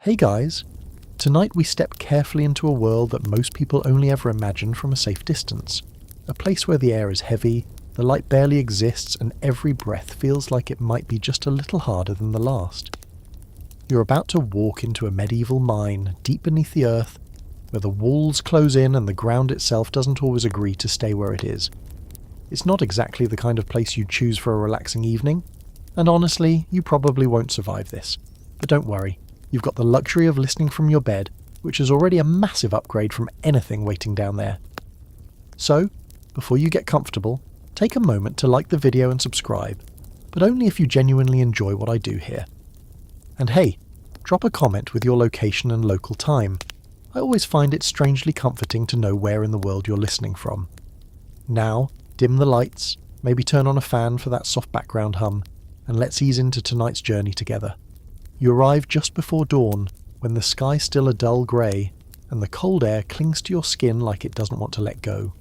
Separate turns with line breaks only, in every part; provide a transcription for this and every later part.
Hey guys! Tonight we step carefully into a world that most people only ever imagine from a safe distance. A place where the air is heavy, the light barely exists, and every breath feels like it might be just a little harder than the last. You're about to walk into a medieval mine deep beneath the earth, where the walls close in and the ground itself doesn't always agree to stay where it is. It's not exactly the kind of place you'd choose for a relaxing evening, and honestly, you probably won't survive this. But don't worry. You've got the luxury of listening from your bed, which is already a massive upgrade from anything waiting down there. So, before you get comfortable, take a moment to like the video and subscribe, but only if you genuinely enjoy what I do here. And hey, drop a comment with your location and local time. I always find it strangely comforting to know where in the world you're listening from. Now, dim the lights, maybe turn on a fan for that soft background hum, and let's ease into tonight's journey together. You arrive just before dawn, when the sky's still a dull grey, and the cold air clings to your skin like it doesn't want to let go.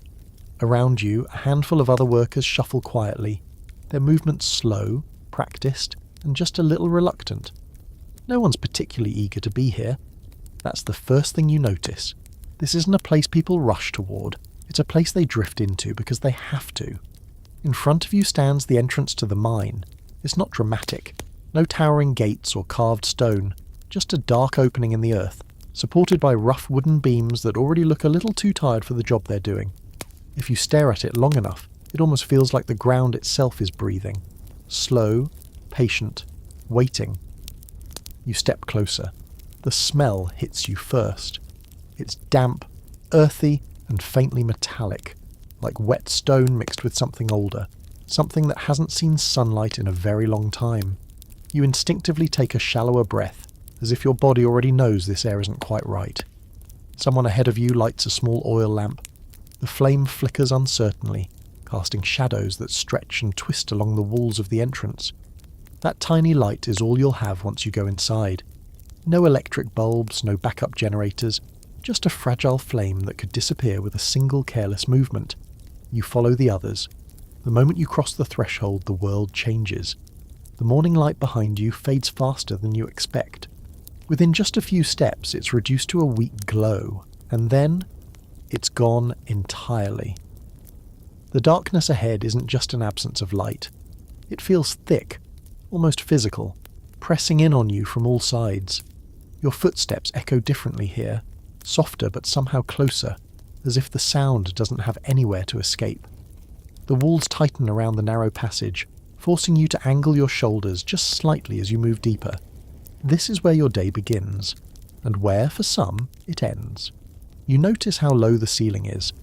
Around you, a handful of other workers shuffle quietly, their movements slow, practiced, and just a little reluctant. No one's particularly eager to be here. That's the first thing you notice. This isn't a place people rush toward, it's a place they drift into because they have to. In front of you stands the entrance to the mine. It's not dramatic. No towering gates or carved stone, just a dark opening in the earth, supported by rough wooden beams that already look a little too tired for the job they're doing. If you stare at it long enough, it almost feels like the ground itself is breathing. Slow, patient, waiting. You step closer. The smell hits you first. It's damp, earthy, and faintly metallic, like wet stone mixed with something older, something that hasn't seen sunlight in a very long time. You instinctively take a shallower breath, as if your body already knows this air isn't quite right. Someone ahead of you lights a small oil lamp. The flame flickers uncertainly, casting shadows that stretch and twist along the walls of the entrance. That tiny light is all you'll have once you go inside. No electric bulbs, no backup generators, just a fragile flame that could disappear with a single careless movement. You follow the others. The moment you cross the threshold, the world changes. The morning light behind you fades faster than you expect. Within just a few steps, it's reduced to a weak glow, and then it's gone entirely. The darkness ahead isn't just an absence of light. It feels thick, almost physical, pressing in on you from all sides. Your footsteps echo differently here, softer but somehow closer, as if the sound doesn't have anywhere to escape. The walls tighten around the narrow passage, forcing you to angle your shoulders just slightly as you move deeper. This is where your day begins, and where, for some, it ends. You notice how low the ceiling is.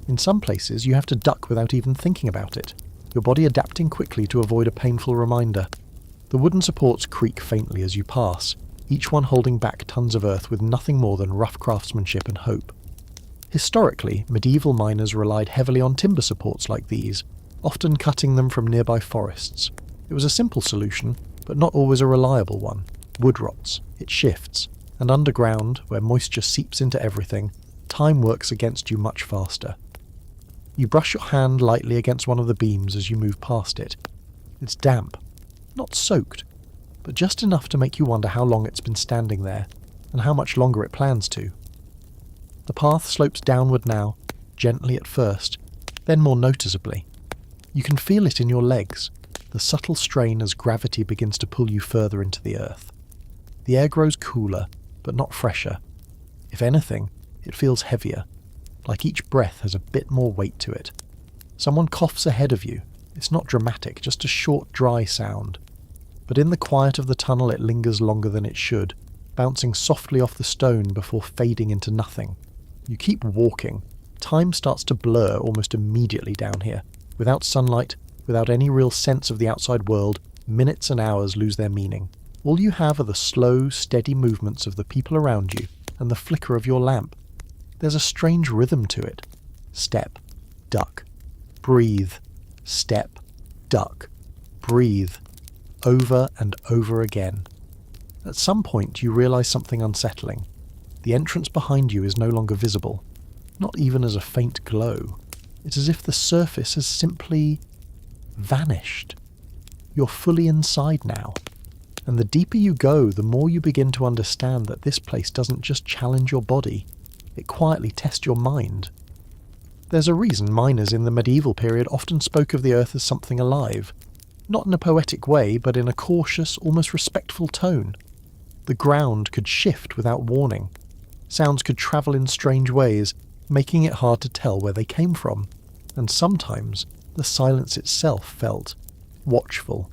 In some places, you have to duck without even thinking about it, your body adapting quickly to avoid a painful reminder. The wooden supports creak faintly as you pass, each one holding back tons of earth with nothing more than rough craftsmanship and hope. Historically, medieval miners relied heavily on timber supports like these, often cutting them from nearby forests. It was a simple solution, but not always a reliable one. Wood rots, it shifts, and underground, where moisture seeps into everything, time works against you much faster. You brush your hand lightly against one of the beams as you move past it. It's damp, not soaked, but just enough to make you wonder how long it's been standing there, and how much longer it plans to. The path slopes downward now, gently at first, then more noticeably. You can feel it in your legs, the subtle strain as gravity begins to pull you further into the earth. The air grows cooler, but not fresher. If anything, it feels heavier, like each breath has a bit more weight to it. Someone coughs ahead of you. It's not dramatic, just a short, dry sound. But in the quiet of the tunnel it lingers longer than it should, bouncing softly off the stone before fading into nothing. You keep walking. Time starts to blur almost immediately down here. Without sunlight, without any real sense of the outside world, minutes and hours lose their meaning. All you have are the slow, steady movements of the people around you and the flicker of your lamp. There's a strange rhythm to it. Step, duck, breathe, step, duck, breathe, over and over again. At some point you realize something unsettling. The entrance behind you is no longer visible, not even as a faint glow. It's as if the surface has simply vanished. You're fully inside now, And the deeper you go, the more you begin to understand that this place doesn't just challenge your body, it quietly tests your mind. There's a reason miners in the medieval period often spoke of the earth as something alive, not in a poetic way, but in a cautious, almost respectful tone. The ground could shift without warning. Sounds could travel in strange ways, making it hard to tell where they came from. And sometimes the silence itself felt watchful.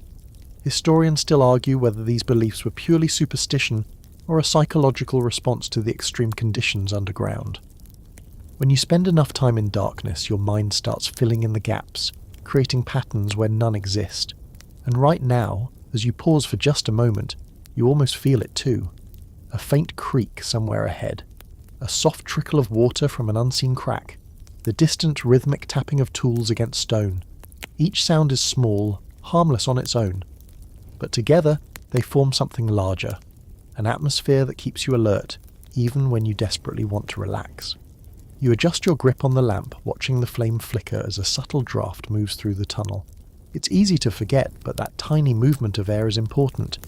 Historians still argue whether these beliefs were purely superstition or a psychological response to the extreme conditions underground. When you spend enough time in darkness, your mind starts filling in the gaps, creating patterns where none exist. And right now, as you pause for just a moment, you almost feel it too. A faint creak somewhere ahead. A soft trickle of water from an unseen crack. The distant rhythmic tapping of tools against stone. Each sound is small, harmless on its own. But together, they form something larger. An atmosphere that keeps you alert, even when you desperately want to relax. You adjust your grip on the lamp, watching the flame flicker as a subtle draft moves through the tunnel. It's easy to forget, but that tiny movement of air is important.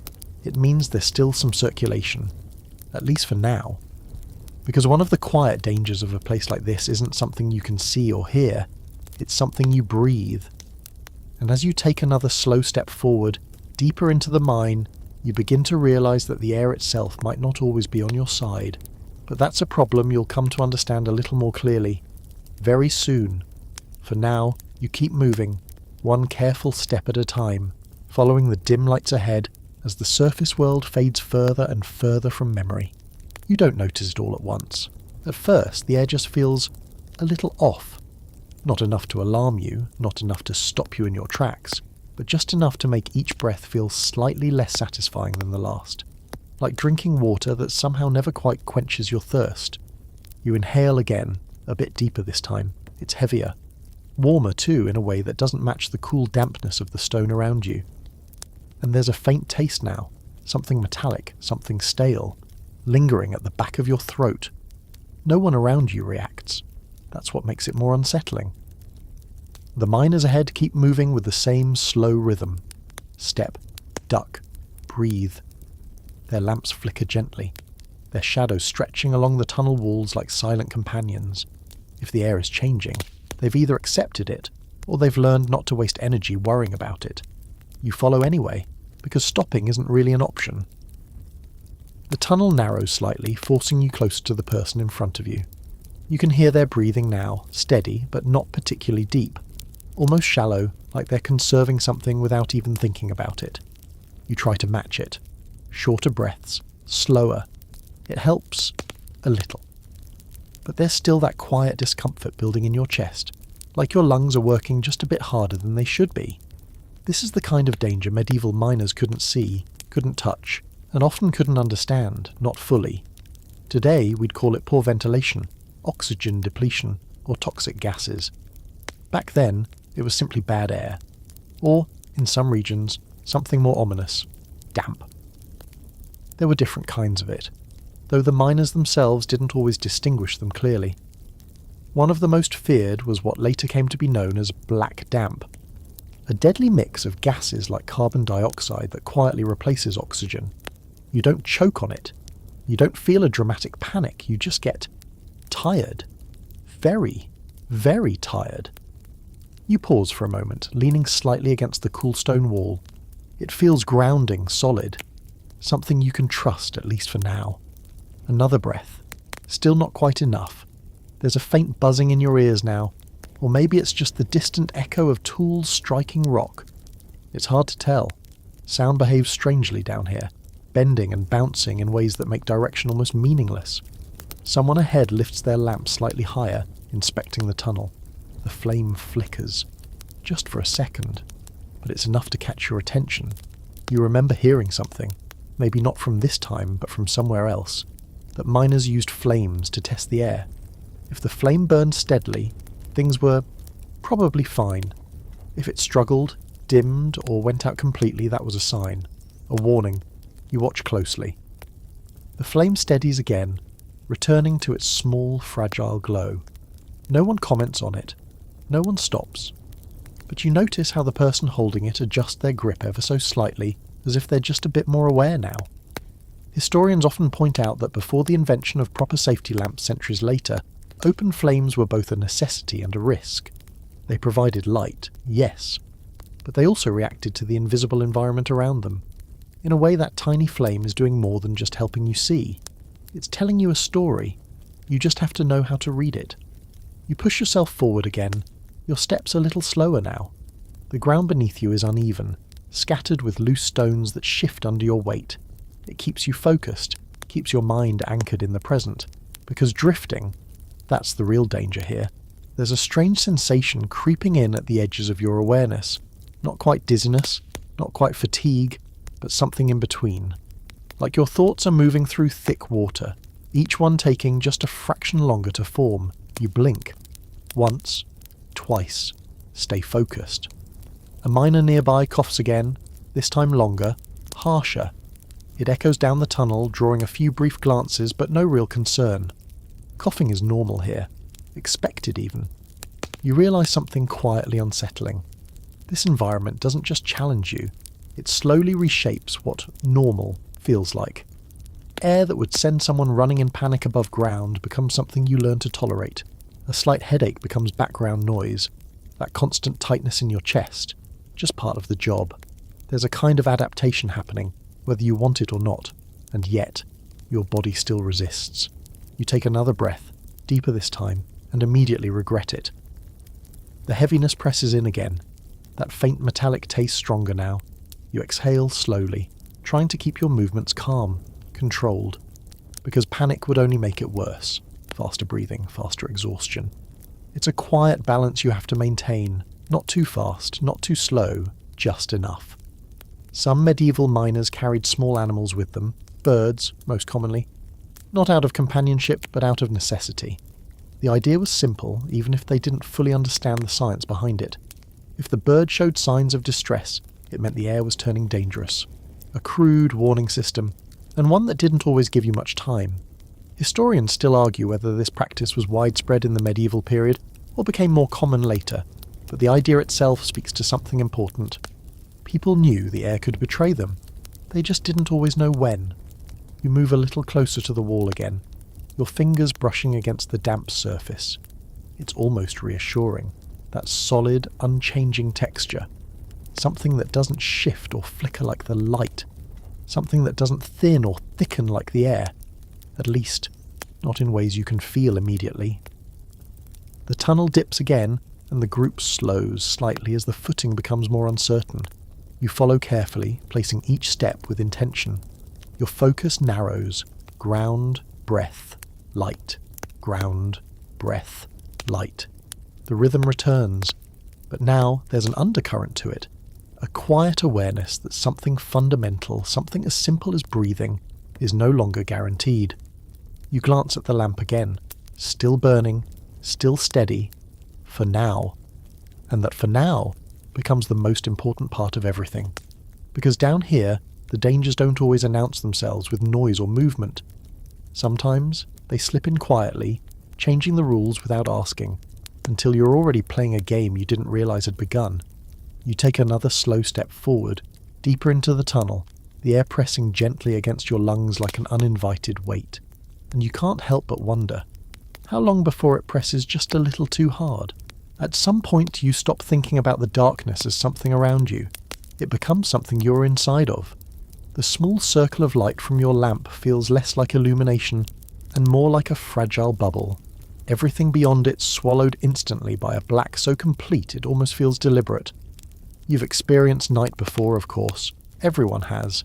It means there's still some circulation, at least for now. Because one of the quiet dangers of a place like this isn't something you can see or hear, it's something you breathe. And as you take another slow step forward, deeper into the mine, you begin to realize that the air itself might not always be on your side. But that's a problem you'll come to understand a little more clearly, very soon. For now, you keep moving, one careful step at a time, following the dim lights ahead as the surface world fades further and further from memory. You don't notice it all at once. At first, the air just feels a little off. Not enough to alarm you, not enough to stop you in your tracks, but just enough to make each breath feel slightly less satisfying than the last. Like drinking water that somehow never quite quenches your thirst. You inhale again, a bit deeper this time. It's heavier. Warmer too, in a way that doesn't match the cool dampness of the stone around you. And there's a faint taste now, something metallic, something stale, lingering at the back of your throat. No one around you reacts. That's what makes it more unsettling. The miners ahead keep moving with the same slow rhythm. Step, duck, breathe. Their lamps flicker gently, their shadows stretching along the tunnel walls like silent companions. If the air is changing, they've either accepted it, or they've learned not to waste energy worrying about it. You follow anyway, because stopping isn't really an option. The tunnel narrows slightly, forcing you closer to the person in front of you. You can hear their breathing now, steady, but not particularly deep. Almost shallow, like they're conserving something without even thinking about it. You try to match it. Shorter breaths, slower. It helps a little. But there's still that quiet discomfort building in your chest, like your lungs are working just a bit harder than they should be. This is the kind of danger medieval miners couldn't see, couldn't touch, and often couldn't understand, not fully. Today we'd call it poor ventilation, oxygen depletion, or toxic gases. Back then, it was simply bad air. Or, in some regions, something more ominous, damp. There were different kinds of it, though the miners themselves didn't always distinguish them clearly. One of the most feared was what later came to be known as black damp, a deadly mix of gases like carbon dioxide that quietly replaces oxygen. You don't choke on it. You don't feel a dramatic panic. You just get tired. Very, very tired. You pause for a moment, leaning slightly against the cool stone wall. It feels grounding, solid. Something you can trust, at least for now. Another breath. Still not quite enough. There's a faint buzzing in your ears now, or maybe it's just the distant echo of tools striking rock. It's hard to tell. Sound behaves strangely down here, bending and bouncing in ways that make direction almost meaningless. Someone ahead lifts their lamp slightly higher, inspecting the tunnel. The flame flickers. Just for a second. But it's enough to catch your attention. You remember hearing something. Maybe not from this time, but from somewhere else, that miners used flames to test the air. If the flame burned steadily, things were probably fine. If it struggled, dimmed, or went out completely, that was a sign, a warning. You watch closely. The flame steadies again, returning to its small, fragile glow. No one comments on it. No one stops. But you notice how the person holding it adjusts their grip ever so slightly as if they're just a bit more aware now. Historians often point out that before the invention of proper safety lamps centuries later, open flames were both a necessity and a risk. They provided light, yes, but they also reacted to the invisible environment around them. In a way, that tiny flame is doing more than just helping you see. It's telling you a story. You just have to know how to read it. You push yourself forward again. Your steps a little slower now. The ground beneath you is uneven, scattered with loose stones that shift under your weight. It keeps you focused, keeps your mind anchored in the present. Because drifting, that's the real danger here. There's a strange sensation creeping in at the edges of your awareness. Not quite dizziness, not quite fatigue, but something in between. Like your thoughts are moving through thick water, each one taking just a fraction longer to form. You blink. Once, twice. Stay focused. A miner nearby coughs again, this time longer, harsher. It echoes down the tunnel, drawing a few brief glances, but no real concern. Coughing is normal here. Expected even. You realise something quietly unsettling. This environment doesn't just challenge you, it slowly reshapes what normal feels like. Air that would send someone running in panic above ground becomes something you learn to tolerate. A slight headache becomes background noise. That constant tightness in your chest, just part of the job. There's a kind of adaptation happening, whether you want it or not, and yet, your body still resists. You take another breath, deeper this time, and immediately regret it. The heaviness presses in again, that faint metallic taste stronger now. You exhale slowly, trying to keep your movements calm, controlled, because panic would only make it worse. Faster breathing, faster exhaustion. It's a quiet balance you have to maintain, not too fast, not too slow, just enough. Some medieval miners carried small animals with them, birds, most commonly, not out of companionship, but out of necessity. The idea was simple, even if they didn't fully understand the science behind it. If the bird showed signs of distress, it meant the air was turning dangerous. A crude warning system, and one that didn't always give you much time. Historians still argue whether this practice was widespread in the medieval period, or became more common later, but the idea itself speaks to something important. People knew the air could betray them. They just didn't always know when. You move a little closer to the wall again, your fingers brushing against the damp surface. It's almost reassuring. That solid, unchanging texture. Something that doesn't shift or flicker like the light. Something that doesn't thin or thicken like the air. At least, not in ways you can feel immediately. The tunnel dips again, and the group slows slightly as the footing becomes more uncertain. You follow carefully, placing each step with intention. Your focus narrows. Ground, breath, light. Ground, breath, light. The rhythm returns, but now there's an undercurrent to it. A quiet awareness that something fundamental, something as simple as breathing, is no longer guaranteed. You glance at the lamp again, still burning, still steady, for now. And that for now becomes the most important part of everything. Because down here, the dangers don't always announce themselves with noise or movement. Sometimes they slip in quietly, changing the rules without asking, until you're already playing a game you didn't realize had begun. You take another slow step forward, deeper into the tunnel, the air pressing gently against your lungs like an uninvited weight. And you can't help but wonder, how long before it presses just a little too hard? At some point you stop thinking about the darkness as something around you. It becomes something you're inside of. The small circle of light from your lamp feels less like illumination and more like a fragile bubble. Everything beyond it swallowed instantly by a black so complete it almost feels deliberate. You've experienced night before, of course. Everyone has.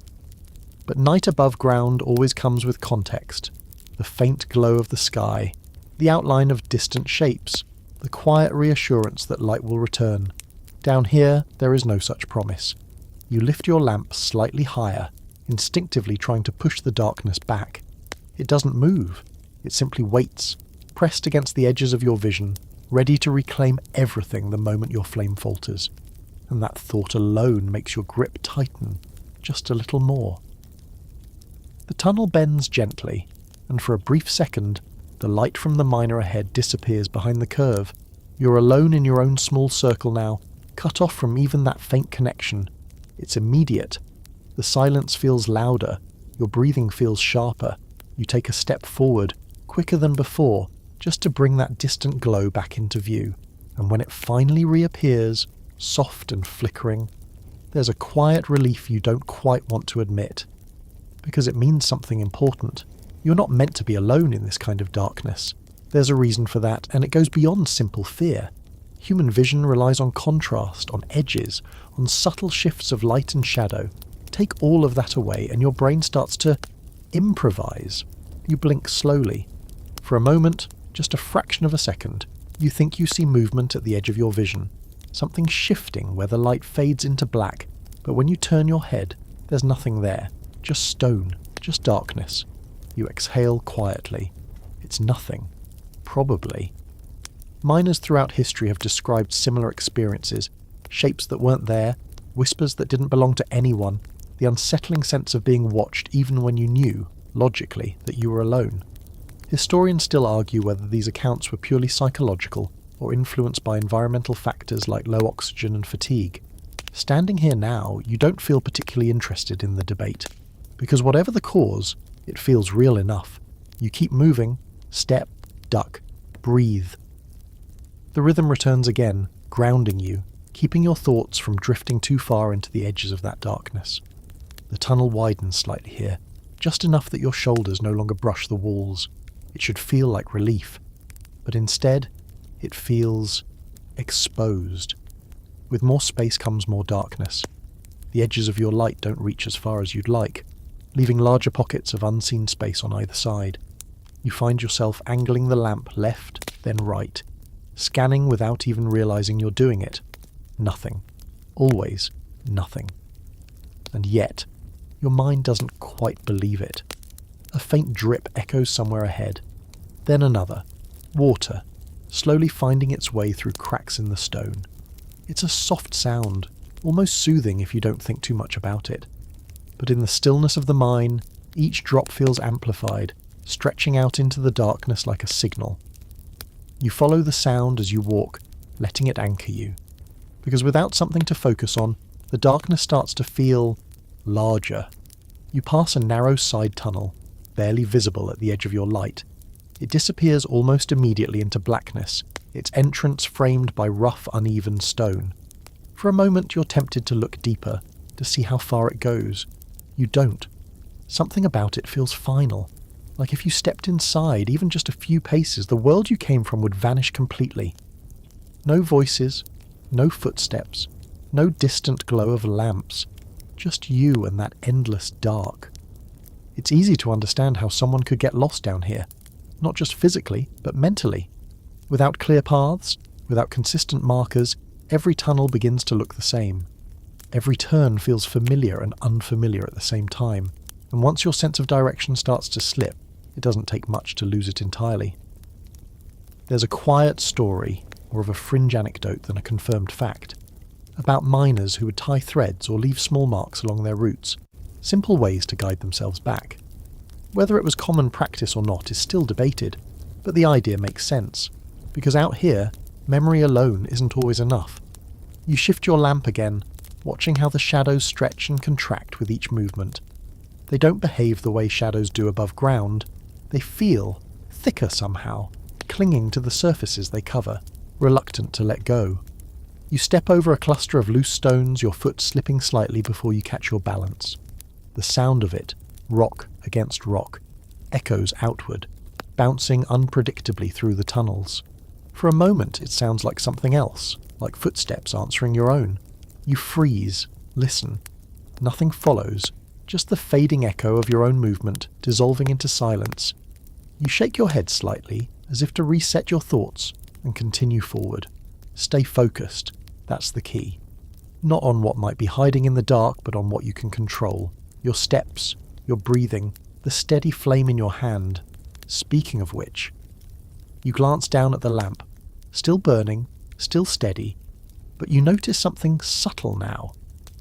But night above ground always comes with context. The faint glow of the sky, the outline of distant shapes, the quiet reassurance that light will return. Down here, there is no such promise. You lift your lamp slightly higher, instinctively trying to push the darkness back. It doesn't move. It simply waits, pressed against the edges of your vision, ready to reclaim everything the moment your flame falters. And that thought alone makes your grip tighten, just a little more. The tunnel bends gently, and for a brief second, the light from the miner ahead disappears behind the curve. You're alone in your own small circle now, cut off from even that faint connection. It's immediate, The silence feels louder, your breathing feels sharper. You take a step forward, quicker than before, just to bring that distant glow back into view. And when it finally reappears, soft and flickering, there's a quiet relief you don't quite want to admit. Because it means something important. You're not meant to be alone in this kind of darkness. There's a reason for that, and it goes beyond simple fear. Human vision relies on contrast, on edges, on subtle shifts of light and shadow. Take all of that away and your brain starts to improvise. You blink slowly. For a moment, just a fraction of a second, you think you see movement at the edge of your vision. Something shifting where the light fades into black, but when you turn your head, there's nothing there. Just stone, just darkness. You exhale quietly. It's nothing. Probably. Miners throughout history have described similar experiences, shapes that weren't there, whispers that didn't belong to anyone, the unsettling sense of being watched even when you knew, logically, that you were alone. Historians still argue whether these accounts were purely psychological or influenced by environmental factors like low oxygen and fatigue. Standing here now, you don't feel particularly interested in the debate, because whatever the cause, it feels real enough. You keep moving, step, duck, breathe. The rhythm returns again, grounding you, keeping your thoughts from drifting too far into the edges of that darkness. The tunnel widens slightly here, just enough that your shoulders no longer brush the walls. It should feel like relief, but instead, it feels exposed. With more space comes more darkness. The edges of your light don't reach as far as you'd like, leaving larger pockets of unseen space on either side. You find yourself angling the lamp left, then right, scanning without even realizing you're doing it. Nothing. Always nothing. And yet, your mind doesn't quite believe it. A faint drip echoes somewhere ahead. Then another. Water, slowly finding its way through cracks in the stone. It's a soft sound, almost soothing if you don't think too much about it. But in the stillness of the mine, each drop feels amplified, stretching out into the darkness like a signal. You follow the sound as you walk, letting it anchor you. Because without something to focus on, the darkness starts to feel larger. You pass a narrow side tunnel, barely visible at the edge of your light. It disappears almost immediately into blackness, its entrance framed by rough, uneven stone. For a moment you're tempted to look deeper, to see how far it goes. You don't. Something about it feels final. Like if you stepped inside, even just a few paces, the world you came from would vanish completely. No voices, no footsteps, no distant glow of lamps. Just you and that endless dark. It's easy to understand how someone could get lost down here. Not just physically, but mentally. Without clear paths, without consistent markers, every tunnel begins to look the same. Every turn feels familiar and unfamiliar at the same time. And once your sense of direction starts to slip, it doesn't take much to lose it entirely. There's a quiet story, more of a fringe anecdote than a confirmed fact, about miners who would tie threads or leave small marks along their routes, simple ways to guide themselves back. Whether it was common practice or not is still debated, but the idea makes sense, because out here, memory alone isn't always enough. You shift your lamp again, watching how the shadows stretch and contract with each movement. They don't behave the way shadows do above ground. They feel thicker somehow, clinging to the surfaces they cover, reluctant to let go. You step over a cluster of loose stones, your foot slipping slightly before you catch your balance. The sound of it, rock against rock, echoes outward, bouncing unpredictably through the tunnels. For a moment it sounds like something else, like footsteps answering your own. You freeze, listen. Nothing follows, just the fading echo of your own movement dissolving into silence. You shake your head slightly, as if to reset your thoughts, and continue forward. Stay focused, that's the key. Not on what might be hiding in the dark, but on what you can control. Your steps, your breathing, the steady flame in your hand. Speaking of which, you glance down at the lamp, still burning, still steady, but you notice something subtle now.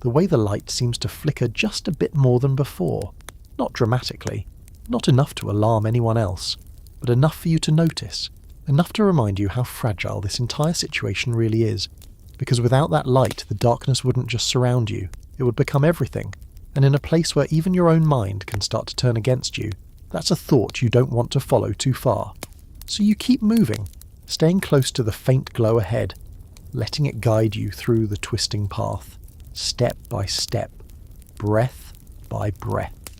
The way the light seems to flicker just a bit more than before. Not dramatically, not enough to alarm anyone else, but enough for you to notice, enough to remind you how fragile this entire situation really is, because without that light the darkness wouldn't just surround you, it would become everything. And in a place where even your own mind can start to turn against you, that's a thought you don't want to follow too far. So you keep moving, staying close to the faint glow ahead, letting it guide you through the twisting path, step by step, breath by breath,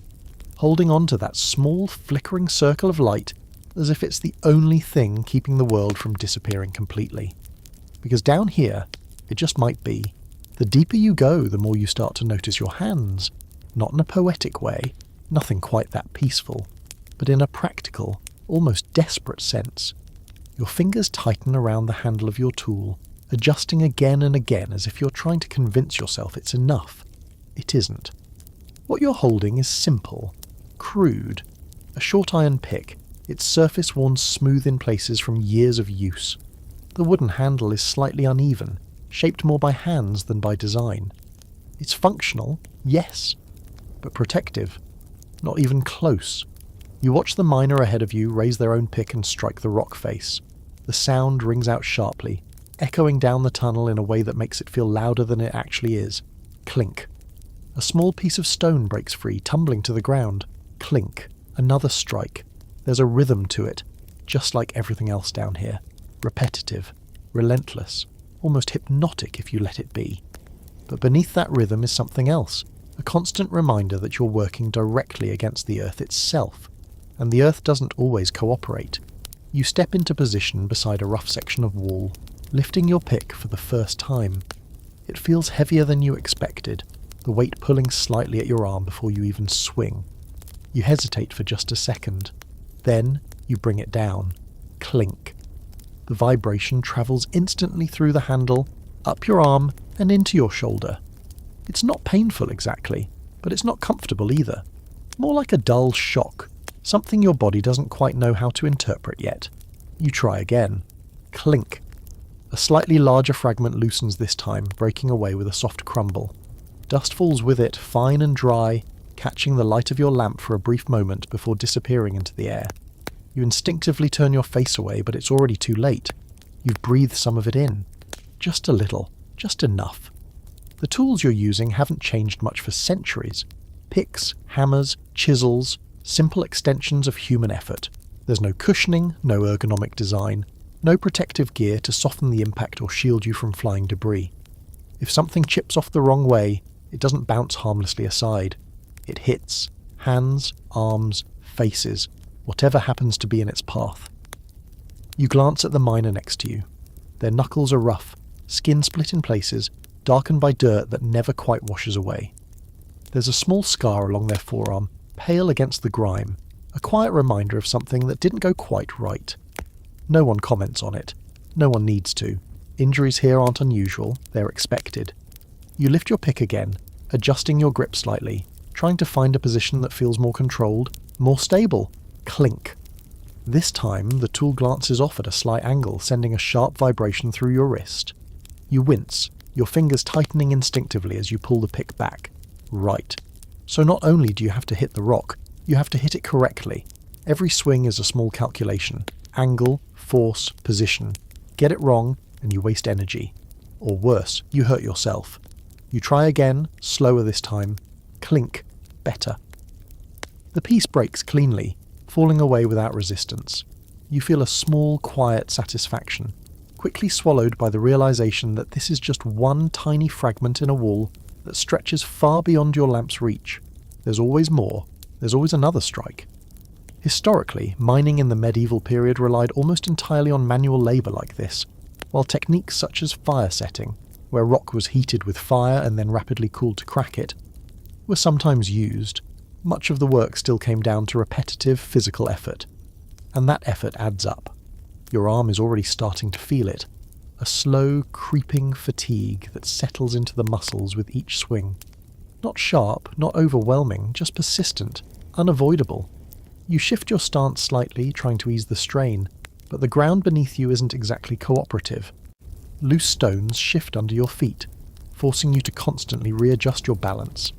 holding on to that small flickering circle of light as if it's the only thing keeping the world from disappearing completely. Because down here, it just might be, the deeper you go, the more you start to notice your hands, not in a poetic way, nothing quite that peaceful, but in a practical, almost desperate sense. Your fingers tighten around the handle of your tool, adjusting again and again as if you're trying to convince yourself it's enough. It isn't. What you're holding is simple, crude, a short iron pick, its surface worn smooth in places from years of use. The wooden handle is slightly uneven, shaped more by hands than by design. It's functional, yes, but protective, not even close. You watch the miner ahead of you raise their own pick and strike the rock face. The sound rings out sharply, echoing down the tunnel in a way that makes it feel louder than it actually is. Clink. A small piece of stone breaks free, tumbling to the ground. Clink. Another strike. There's a rhythm to it, just like everything else down here. Repetitive, relentless, almost hypnotic if you let it be. But beneath that rhythm is something else, a constant reminder that you're working directly against the earth itself, and the earth doesn't always cooperate. You step into position beside a rough section of wall, lifting your pick for the first time. It feels heavier than you expected, the weight pulling slightly at your arm before you even swing. You hesitate for just a second. Then you bring it down. Clink. The vibration travels instantly through the handle, up your arm, and into your shoulder. It's not painful exactly, but it's not comfortable either. More like a dull shock, something your body doesn't quite know how to interpret yet. You try again. Clink. A slightly larger fragment loosens this time, breaking away with a soft crumble. Dust falls with it, fine and dry, catching the light of your lamp for a brief moment before disappearing into the air. You instinctively turn your face away, but it's already too late. You've breathed some of it in. Just a little, just enough. The tools you're using haven't changed much for centuries. Picks, hammers, chisels, simple extensions of human effort. There's no cushioning, no ergonomic design, no protective gear to soften the impact or shield you from flying debris. If something chips off the wrong way, it doesn't bounce harmlessly aside. It hits hands, arms, faces, whatever happens to be in its path. You glance at the miner next to you. Their knuckles are rough, skin split in places, darkened by dirt that never quite washes away. There's a small scar along their forearm, pale against the grime, a quiet reminder of something that didn't go quite right. No one comments on it. No one needs to. Injuries here aren't unusual, they're expected. You lift your pick again, adjusting your grip slightly, trying to find a position that feels more controlled, more stable. Clink. This time, the tool glances off at a slight angle, sending a sharp vibration through your wrist. You wince, your fingers tightening instinctively as you pull the pick back. Right. So not only do you have to hit the rock, you have to hit it correctly. Every swing is a small calculation. Angle, force, position. Get it wrong, and you waste energy. Or worse, you hurt yourself. You try again, slower this time. Clink. Better. The piece breaks cleanly, falling away without resistance. You feel a small, quiet satisfaction, quickly swallowed by the realization that this is just one tiny fragment in a wall that stretches far beyond your lamp's reach. There's always more. There's always another strike. Historically, mining in the medieval period relied almost entirely on manual labour like this, while techniques such as fire setting, where rock was heated with fire and then rapidly cooled to crack it, were sometimes used. Much of the work still came down to repetitive physical effort. And that effort adds up. Your arm is already starting to feel it. A slow, creeping fatigue that settles into the muscles with each swing. Not sharp, not overwhelming, just persistent, unavoidable. You shift your stance slightly, trying to ease the strain, but the ground beneath you isn't exactly cooperative. Loose stones shift under your feet, forcing you to constantly readjust your balance.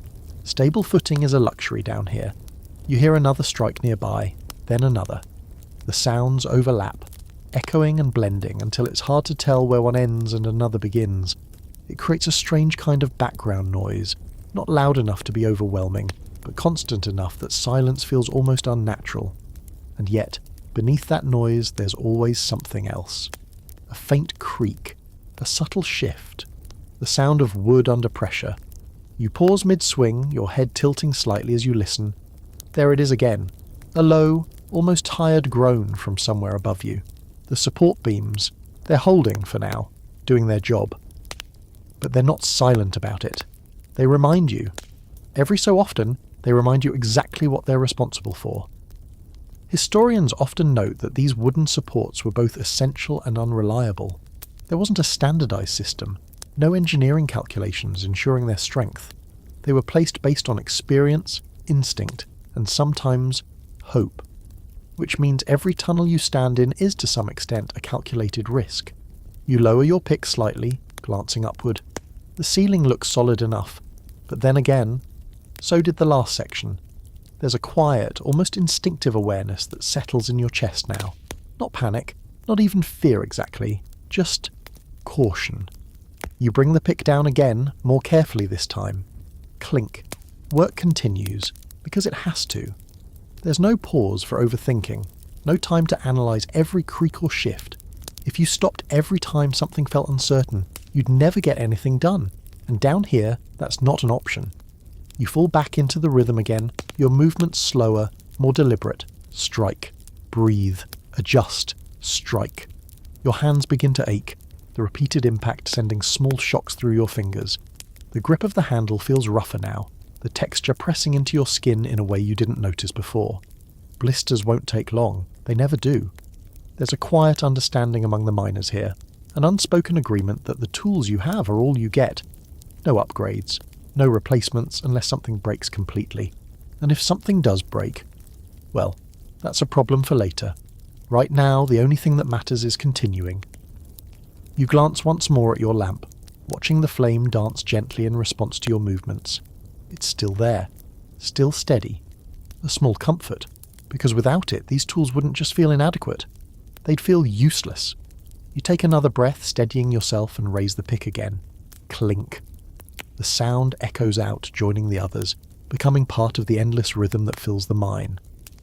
Stable footing is a luxury down here. You hear another strike nearby, then another. The sounds overlap, echoing and blending until it's hard to tell where one ends and another begins. It creates a strange kind of background noise, Not loud enough to be overwhelming, but constant enough that silence feels almost unnatural. And yet, beneath that noise there's always something else. A faint creak, a subtle shift, the sound of wood under pressure. You pause mid-swing, your head tilting slightly as you listen. There it is again, a low, almost tired groan from somewhere above you. The support beams, they're holding for now, doing their job. But they're not silent about it. They remind you. Every so often, they remind you exactly what they're responsible for. Historians often note that these wooden supports were both essential and unreliable. There wasn't a standardized system, no engineering calculations ensuring their strength. They were placed based on experience, instinct, and sometimes hope. Which means every tunnel you stand in is to some extent a calculated risk. You lower your pick slightly, glancing upward. The ceiling looks solid enough, but then again, so did the last section. There's a quiet, almost instinctive awareness that settles in your chest now. Not panic, not even fear exactly, just caution. You bring the pick down again, more carefully this time. Clink. Work continues, because it has to. There's no pause for overthinking, no time to analyse every creak or shift. If you stopped every time something felt uncertain, you'd never get anything done. And down here, that's not an option. You fall back into the rhythm again, your movements slower, more deliberate. Strike, breathe, adjust, strike. Your hands begin to ache, the repeated impact sending small shocks through your fingers. The grip of the handle feels rougher now, the texture pressing into your skin in a way you didn't notice before. Blisters won't take long, they never do. There's a quiet understanding among the miners here, an unspoken agreement that the tools you have are all you get. No upgrades, no replacements unless something breaks completely. And if something does break, well, that's a problem for later. Right now, the only thing that matters is continuing. You glance once more at your lamp, watching the flame dance gently in response to your movements. It's still there, still steady. A small comfort, because without it, these tools wouldn't just feel inadequate. They'd feel useless. You take another breath, steadying yourself, and raise the pick again. Clink. The sound echoes out, joining the others, becoming part of the endless rhythm that fills the mine.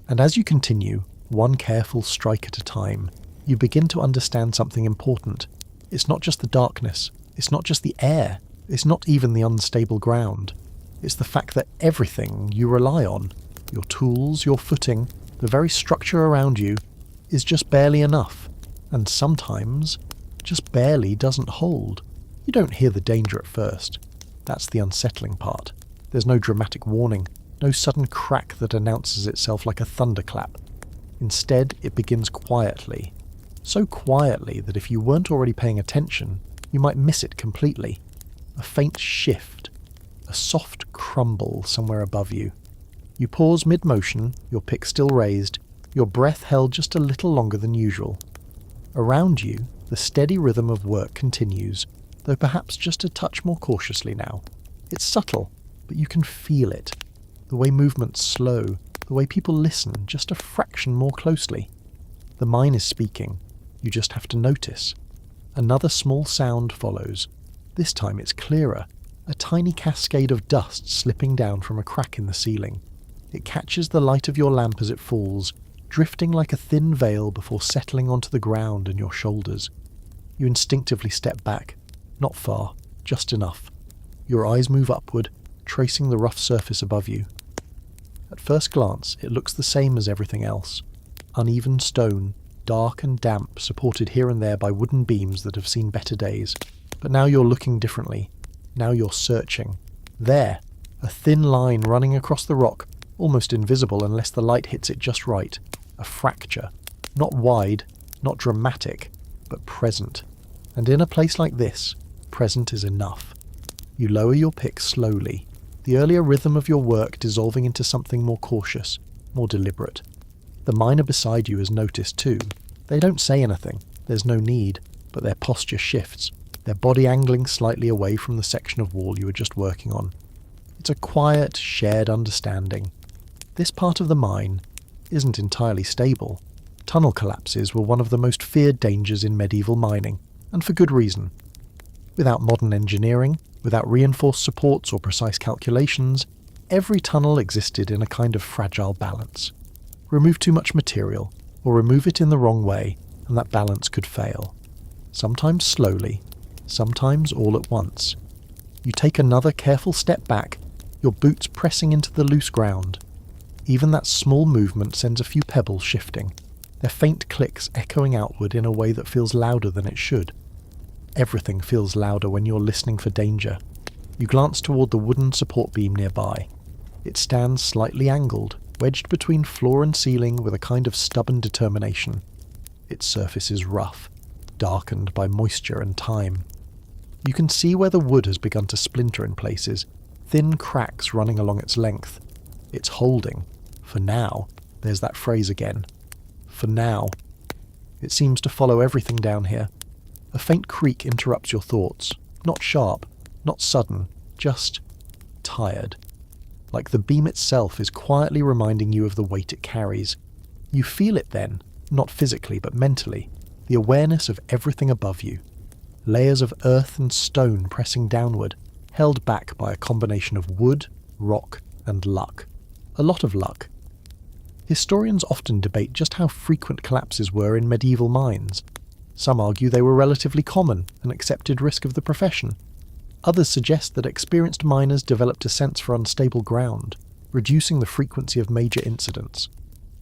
And as you continue, one careful strike at a time, you begin to understand something important. It's not just the darkness, it's not just the air, it's not even the unstable ground. It's the fact that everything you rely on, your tools, your footing, the very structure around you, is just barely enough, and sometimes just barely doesn't hold. You don't hear the danger at first. That's the unsettling part. There's no dramatic warning, no sudden crack that announces itself like a thunderclap. Instead, it begins quietly. So quietly that if you weren't already paying attention, you might miss it completely. A faint shift, a soft crumble somewhere above you. You pause mid-motion, your pick still raised, your breath held just a little longer than usual. Around you, the steady rhythm of work continues, though perhaps just a touch more cautiously now. It's subtle, but you can feel it. The way movements slow, the way people listen just a fraction more closely. The mine is speaking, you just have to notice. Another small sound follows. This time it's clearer, a tiny cascade of dust slipping down from a crack in the ceiling. It catches the light of your lamp as it falls, drifting like a thin veil before settling onto the ground and your shoulders. You instinctively step back. Not far, just enough. Your eyes move upward, tracing the rough surface above you. At first glance, it looks the same as everything else. Uneven stone, dark and damp, supported here and there by wooden beams that have seen better days. But now you're looking differently. Now you're searching. There, a thin line running across the rock, almost invisible unless the light hits it just right. A fracture. Not wide, not dramatic, but present. And in a place like this, present is enough. You lower your pick slowly, the earlier rhythm of your work dissolving into something more cautious, more deliberate. The miner beside you has noticed too. They don't say anything, there's no need, but their posture shifts, their body angling slightly away from the section of wall you were just working on. It's a quiet, shared understanding. This part of the mine isn't entirely stable. Tunnel collapses were one of the most feared dangers in medieval mining, and for good reason. Without modern engineering, Without reinforced supports or precise calculations, every tunnel existed in a kind of fragile balance. Remove too much material, or remove it in the wrong way, and that balance could fail. Sometimes slowly, sometimes all at once. You take another careful step back, your boots pressing into the loose ground. Even that small movement sends a few pebbles shifting, their faint clicks echoing outward in a way that feels louder than it should. Everything feels louder when you're listening for danger. You glance toward the wooden support beam nearby. It stands slightly angled, wedged between floor and ceiling with a kind of stubborn determination. Its surface is rough, darkened by moisture and time. You can see where the wood has begun to splinter in places, thin cracks running along its length. It's holding. For now. There's that phrase again. For now. It seems to follow everything down here. A faint creak interrupts your thoughts. Not sharp, not sudden, just tired. Like the beam itself is quietly reminding you of the weight it carries. You feel it then, not physically but mentally, the awareness of everything above you. Layers of earth and stone pressing downward, held back by a combination of wood, rock, and luck. A lot of luck. Historians often debate just how frequent collapses were in medieval mines. Some argue they were relatively common, an accepted risk of the profession. Others suggest that experienced miners developed a sense for unstable ground, reducing the frequency of major incidents.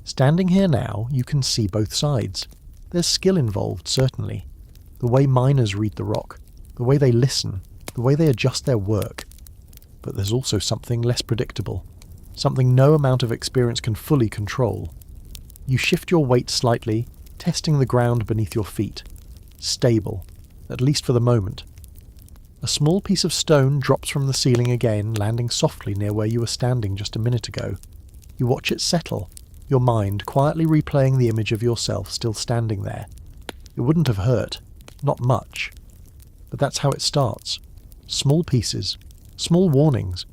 Standing here now, you can see both sides. There's skill involved, certainly. The way miners read the rock, the way they listen, the way they adjust their work. But there's also something less predictable, something no amount of experience can fully control. You shift your weight slightly, testing the ground beneath your feet. Stable, at least for the moment. A small piece of stone drops from the ceiling again, landing softly near where you were standing just a minute ago. You watch it settle, your mind quietly replaying the image of yourself still standing there. It wouldn't have hurt, not much. But that's how it starts. Small pieces, small warnings.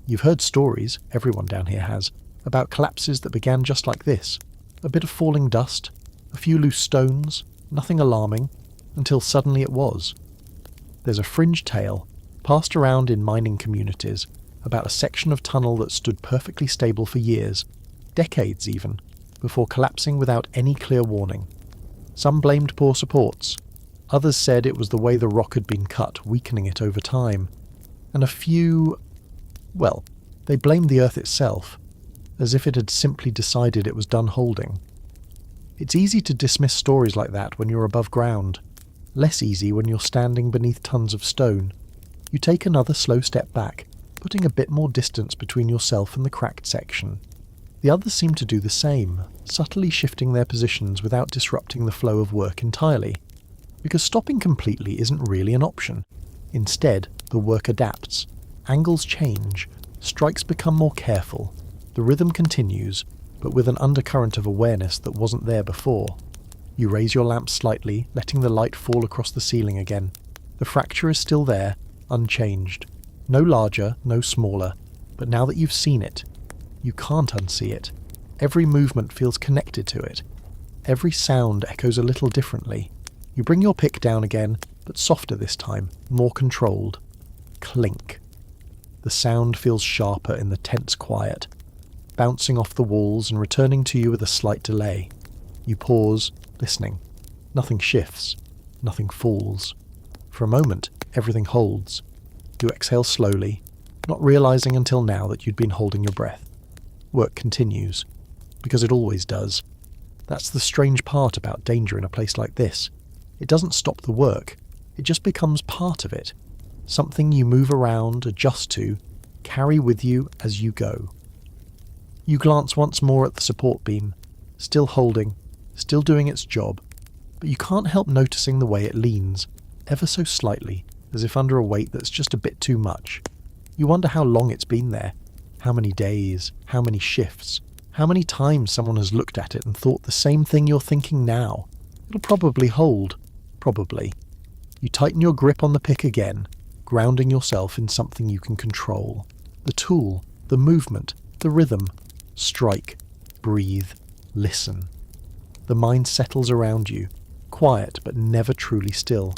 You've heard stories, everyone down here has, about collapses that began just like this. A bit of falling dust, a few loose stones, nothing alarming, until suddenly it was. There's a fringe tale, passed around in mining communities, about a section of tunnel that stood perfectly stable for years, decades even, before collapsing without any clear warning. Some blamed poor supports. Others said it was the way the rock had been cut, weakening it over time. And a few, well, they blamed the earth itself, as if it had simply decided it was done holding. It's easy to dismiss stories like that when you're above ground. Less easy when you're standing beneath tons of stone. You take another slow step back, putting a bit more distance between yourself and the cracked section. The others seem to do the same, subtly shifting their positions without disrupting the flow of work entirely. Because stopping completely isn't really an option. Instead, the work adapts. Angles change, strikes become more careful. The rhythm continues, but with an undercurrent of awareness that wasn't there before. You raise your lamp slightly, letting the light fall across the ceiling again. The fracture is still there, unchanged. No larger, no smaller, but now that you've seen it, you can't unsee it. Every movement feels connected to it. Every sound echoes a little differently. You bring your pick down again, but softer this time, more controlled. Clink. The sound feels sharper in the tense quiet, bouncing off the walls and returning to you with a slight delay. You pause, listening. Nothing shifts. Nothing falls. For a moment, everything holds. You exhale slowly, not realizing until now that you'd been holding your breath. Work continues, because it always does. That's the strange part about danger in a place like this. It doesn't stop the work. It just becomes part of it. Something you move around, adjust to, carry with you as you go. You glance once more at the support beam, still holding, still doing its job, but you can't help noticing the way it leans, ever so slightly, as if under a weight that's just a bit too much. You wonder how long it's been there, how many days, how many shifts, how many times someone has looked at it and thought the same thing you're thinking now. It'll probably hold, probably. You tighten your grip on the pick again, grounding yourself in something you can control. The tool, the movement, the rhythm. Strike, breathe, listen. The mind settles around you, quiet but never truly still,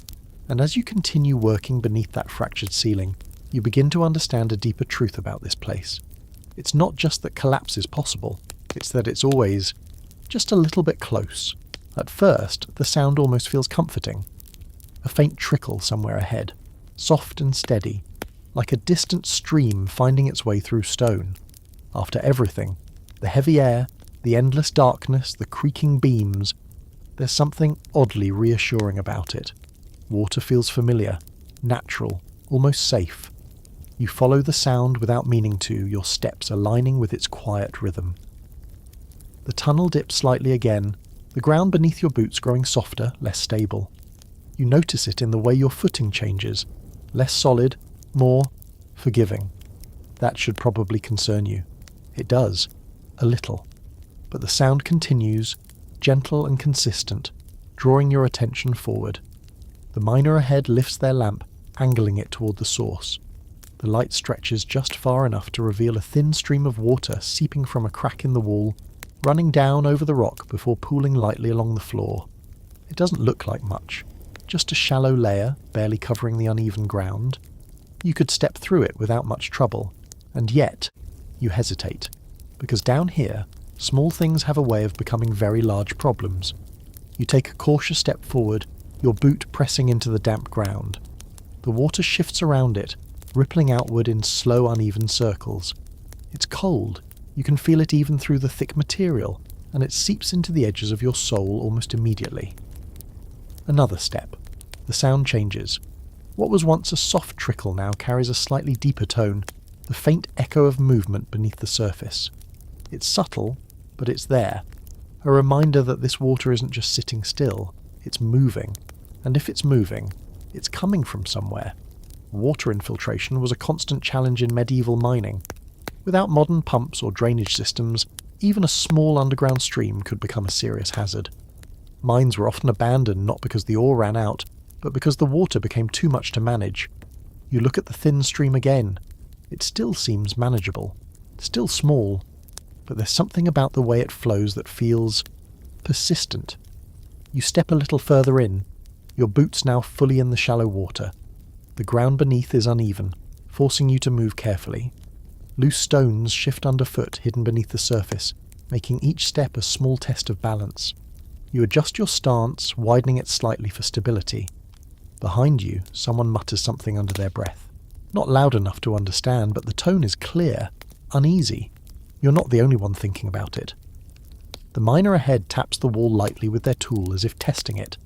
and as you continue working beneath that fractured ceiling, you begin to understand a deeper truth about this place. It's not just that collapse is possible, it's that it's always just a little bit close. At first, the sound almost feels comforting. A faint trickle somewhere ahead, soft and steady, like a distant stream finding its way through stone. After everything, the heavy air, the endless darkness, the creaking beams, there's something oddly reassuring about it. Water feels familiar, natural, almost safe. You follow the sound without meaning to, your steps aligning with its quiet rhythm. The tunnel dips slightly again, the ground beneath your boots growing softer, less stable. You notice it in the way your footing changes, less solid, more forgiving. That should probably concern you. It does, a little. But the sound continues, gentle and consistent, drawing your attention forward. The miner ahead lifts their lamp, angling it toward the source. The light stretches just far enough to reveal a thin stream of water seeping from a crack in the wall, running down over the rock before pooling lightly along the floor. It doesn't look like much, just a shallow layer, barely covering the uneven ground. You could step through it without much trouble, and yet you hesitate, because down here, small things have a way of becoming very large problems. You take a cautious step forward, your boot pressing into the damp ground. The water shifts around it, rippling outward in slow, uneven circles. It's cold. You can feel it even through the thick material, and it seeps into the edges of your soul almost immediately. Another step. The sound changes. What was once a soft trickle now carries a slightly deeper tone, the faint echo of movement beneath the surface. It's subtle, but it's there. A reminder that this water isn't just sitting still, it's moving. And if it's moving, it's coming from somewhere. Water infiltration was a constant challenge in medieval mining. Without modern pumps or drainage systems, even a small underground stream could become a serious hazard. Mines were often abandoned not because the ore ran out, but because the water became too much to manage. You look at the thin stream again. It still seems manageable, still small, but there's something about the way it flows that feels persistent. You step a little further in, your boots now fully in the shallow water. The ground beneath is uneven, forcing you to move carefully. Loose stones shift underfoot, hidden beneath the surface, making each step a small test of balance. You adjust your stance, widening it slightly for stability. Behind you, someone mutters something under their breath. Not loud enough to understand, but the tone is clear, uneasy. You're not the only one thinking about it. The miner ahead taps the wall lightly with their tool as if testing it.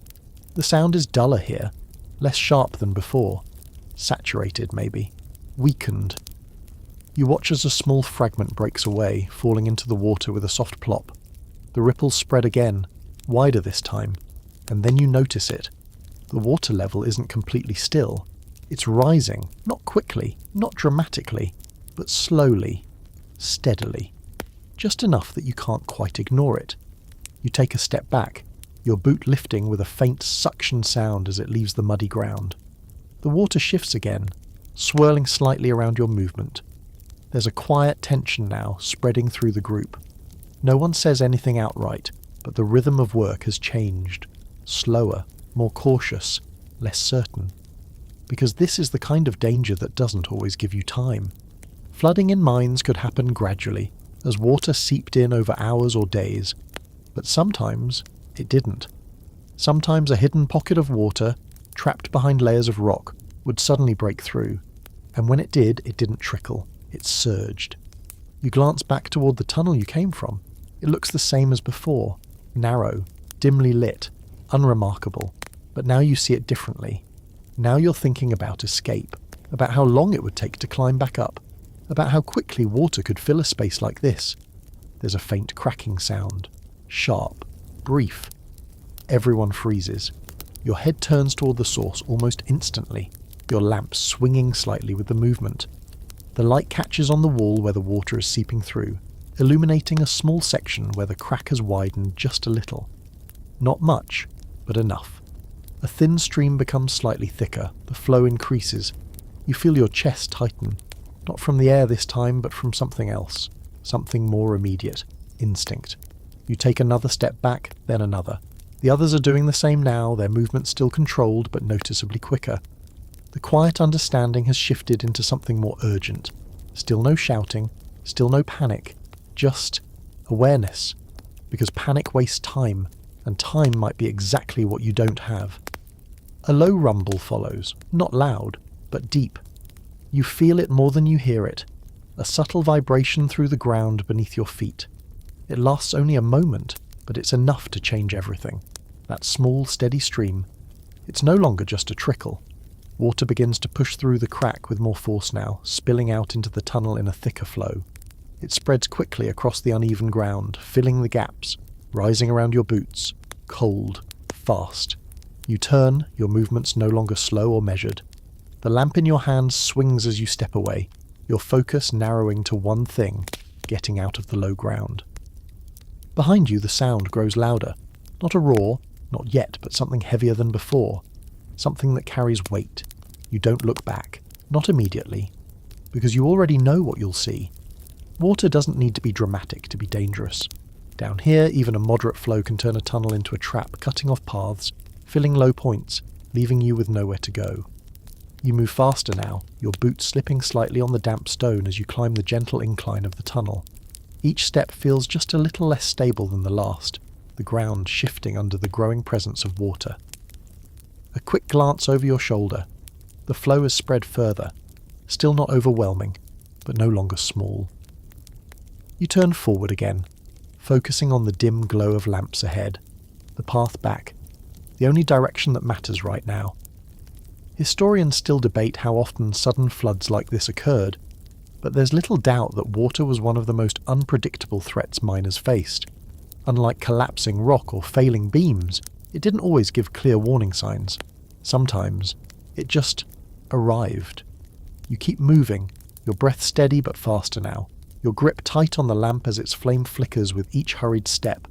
The sound is duller here, less sharp than before. Saturated, maybe. Weakened. You watch as a small fragment breaks away, falling into the water with a soft plop. The ripples spread again, wider this time, and then you notice it. The water level isn't completely still. It's rising, not quickly, not dramatically, but slowly, steadily. Just enough that you can't quite ignore it. You take a step back, your boot lifting with a faint suction sound as it leaves the muddy ground. The water shifts again, swirling slightly around your movement. There's a quiet tension now spreading through the group. No one says anything outright, but the rhythm of work has changed. Slower, more cautious, less certain. Because this is the kind of danger that doesn't always give you time. Flooding in mines could happen gradually, as water seeped in over hours or days. But sometimes it didn't. Sometimes a hidden pocket of water, trapped behind layers of rock, would suddenly break through. And when it did, it didn't trickle. It surged. You glance back toward the tunnel you came from. It looks the same as before. Narrow, dimly lit, unremarkable. But now you see it differently. Now you're thinking about escape, about how long it would take to climb back up, about how quickly water could fill a space like this. There's a faint cracking sound. Sharp, brief. Everyone freezes. Your head turns toward the source almost instantly, your lamp swinging slightly with the movement. The light catches on the wall where the water is seeping through, illuminating a small section where the crack has widened just a little. Not much, but enough. A thin stream becomes slightly thicker, the flow increases. You feel your chest tighten, not from the air this time, but from something else, something more immediate, instinct. You take another step back, then another. The others are doing the same now, their movement still controlled but noticeably quicker. The quiet understanding has shifted into something more urgent. Still no shouting, still no panic, just awareness. Because panic wastes time, and time might be exactly what you don't have. A low rumble follows, not loud, but deep. You feel it more than you hear it, a subtle vibration through the ground beneath your feet. It lasts only a moment, but it's enough to change everything. That small, steady stream. It's no longer just a trickle. Water begins to push through the crack with more force now, spilling out into the tunnel in a thicker flow. It spreads quickly across the uneven ground, filling the gaps, rising around your boots, cold, fast. You turn, your movements no longer slow or measured. The lamp in your hand swings as you step away, your focus narrowing to one thing, getting out of the low ground. Behind you the sound grows louder. Not a roar, not yet, but something heavier than before. Something that carries weight. You don't look back, not immediately, because you already know what you'll see. Water doesn't need to be dramatic to be dangerous. Down here, even a moderate flow can turn a tunnel into a trap, cutting off paths, filling low points, leaving you with nowhere to go. You move faster now, your boots slipping slightly on the damp stone as you climb the gentle incline of the tunnel. Each step feels just a little less stable than the last, the ground shifting under the growing presence of water. A quick glance over your shoulder. The flow has spread further, still not overwhelming, but no longer small. You turn forward again, focusing on the dim glow of lamps ahead, the path back, the only direction that matters right now. Historians still debate how often sudden floods like this occurred, but there's little doubt that water was one of the most unpredictable threats miners faced. Unlike collapsing rock or failing beams, it didn't always give clear warning signs. Sometimes, it just arrived. You keep moving, your breath steady but faster now, your grip tight on the lamp as its flame flickers with each hurried step.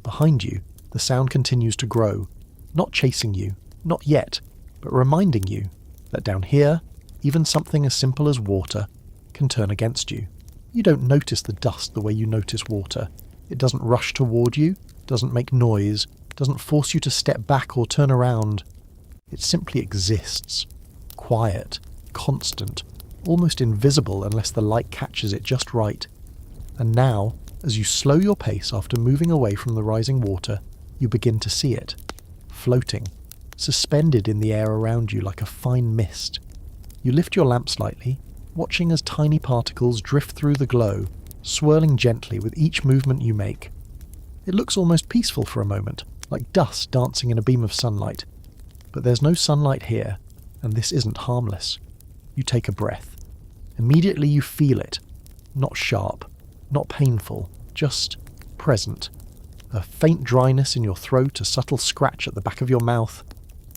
Behind you, the sound continues to grow, not chasing you, not yet, but reminding you that down here, even something as simple as water can turn against you. You don't notice the dust the way you notice water. It doesn't rush toward you, doesn't make noise, doesn't force you to step back or turn around. It simply exists. Quiet, constant, almost invisible unless the light catches it just right. And now, as you slow your pace after moving away from the rising water, you begin to see it. Floating, suspended in the air around you like a fine mist. You lift your lamp slightly, watching as tiny particles drift through the glow, swirling gently with each movement you make. It looks almost peaceful for a moment, like dust dancing in a beam of sunlight. But there's no sunlight here, and this isn't harmless. You take a breath. Immediately you feel it. Not sharp, not painful, just present. A faint dryness in your throat, a subtle scratch at the back of your mouth.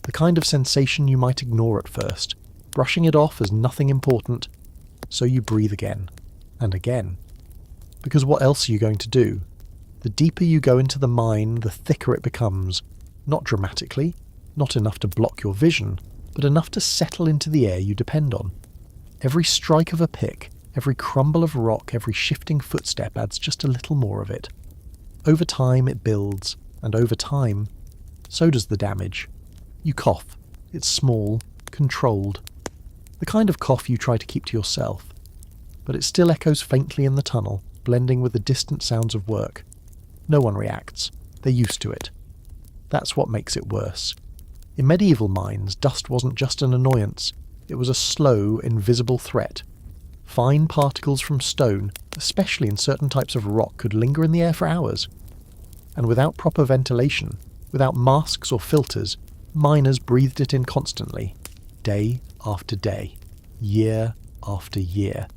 The kind of sensation you might ignore at first, brushing it off as nothing important. So you breathe again, and again. Because what else are you going to do? The deeper you go into the mine, the thicker it becomes. Not dramatically, not enough to block your vision, but enough to settle into the air you depend on. Every strike of a pick, every crumble of rock, every shifting footstep adds just a little more of it. Over time it builds, and over time, so does the damage. You cough. It's small, controlled. The kind of cough you try to keep to yourself. But it still echoes faintly in the tunnel, blending with the distant sounds of work. No one reacts. They're used to it. That's what makes it worse. In medieval mines, dust wasn't just an annoyance. It was a slow, invisible threat. Fine particles from stone, especially in certain types of rock, could linger in the air for hours. And without proper ventilation, without masks or filters, miners breathed it in constantly, day after day, year after year.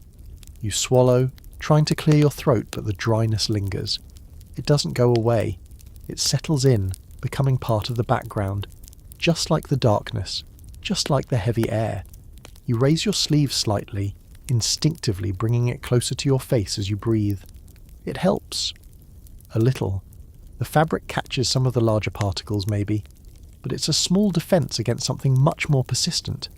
You swallow, trying to clear your throat, but the dryness lingers. It doesn't go away. It settles in, becoming part of the background, just like the darkness, just like the heavy air. You raise your sleeve slightly, instinctively bringing it closer to your face as you breathe. It helps. A little. The fabric catches some of the larger particles, maybe, but it's a small defense against something much more persistent.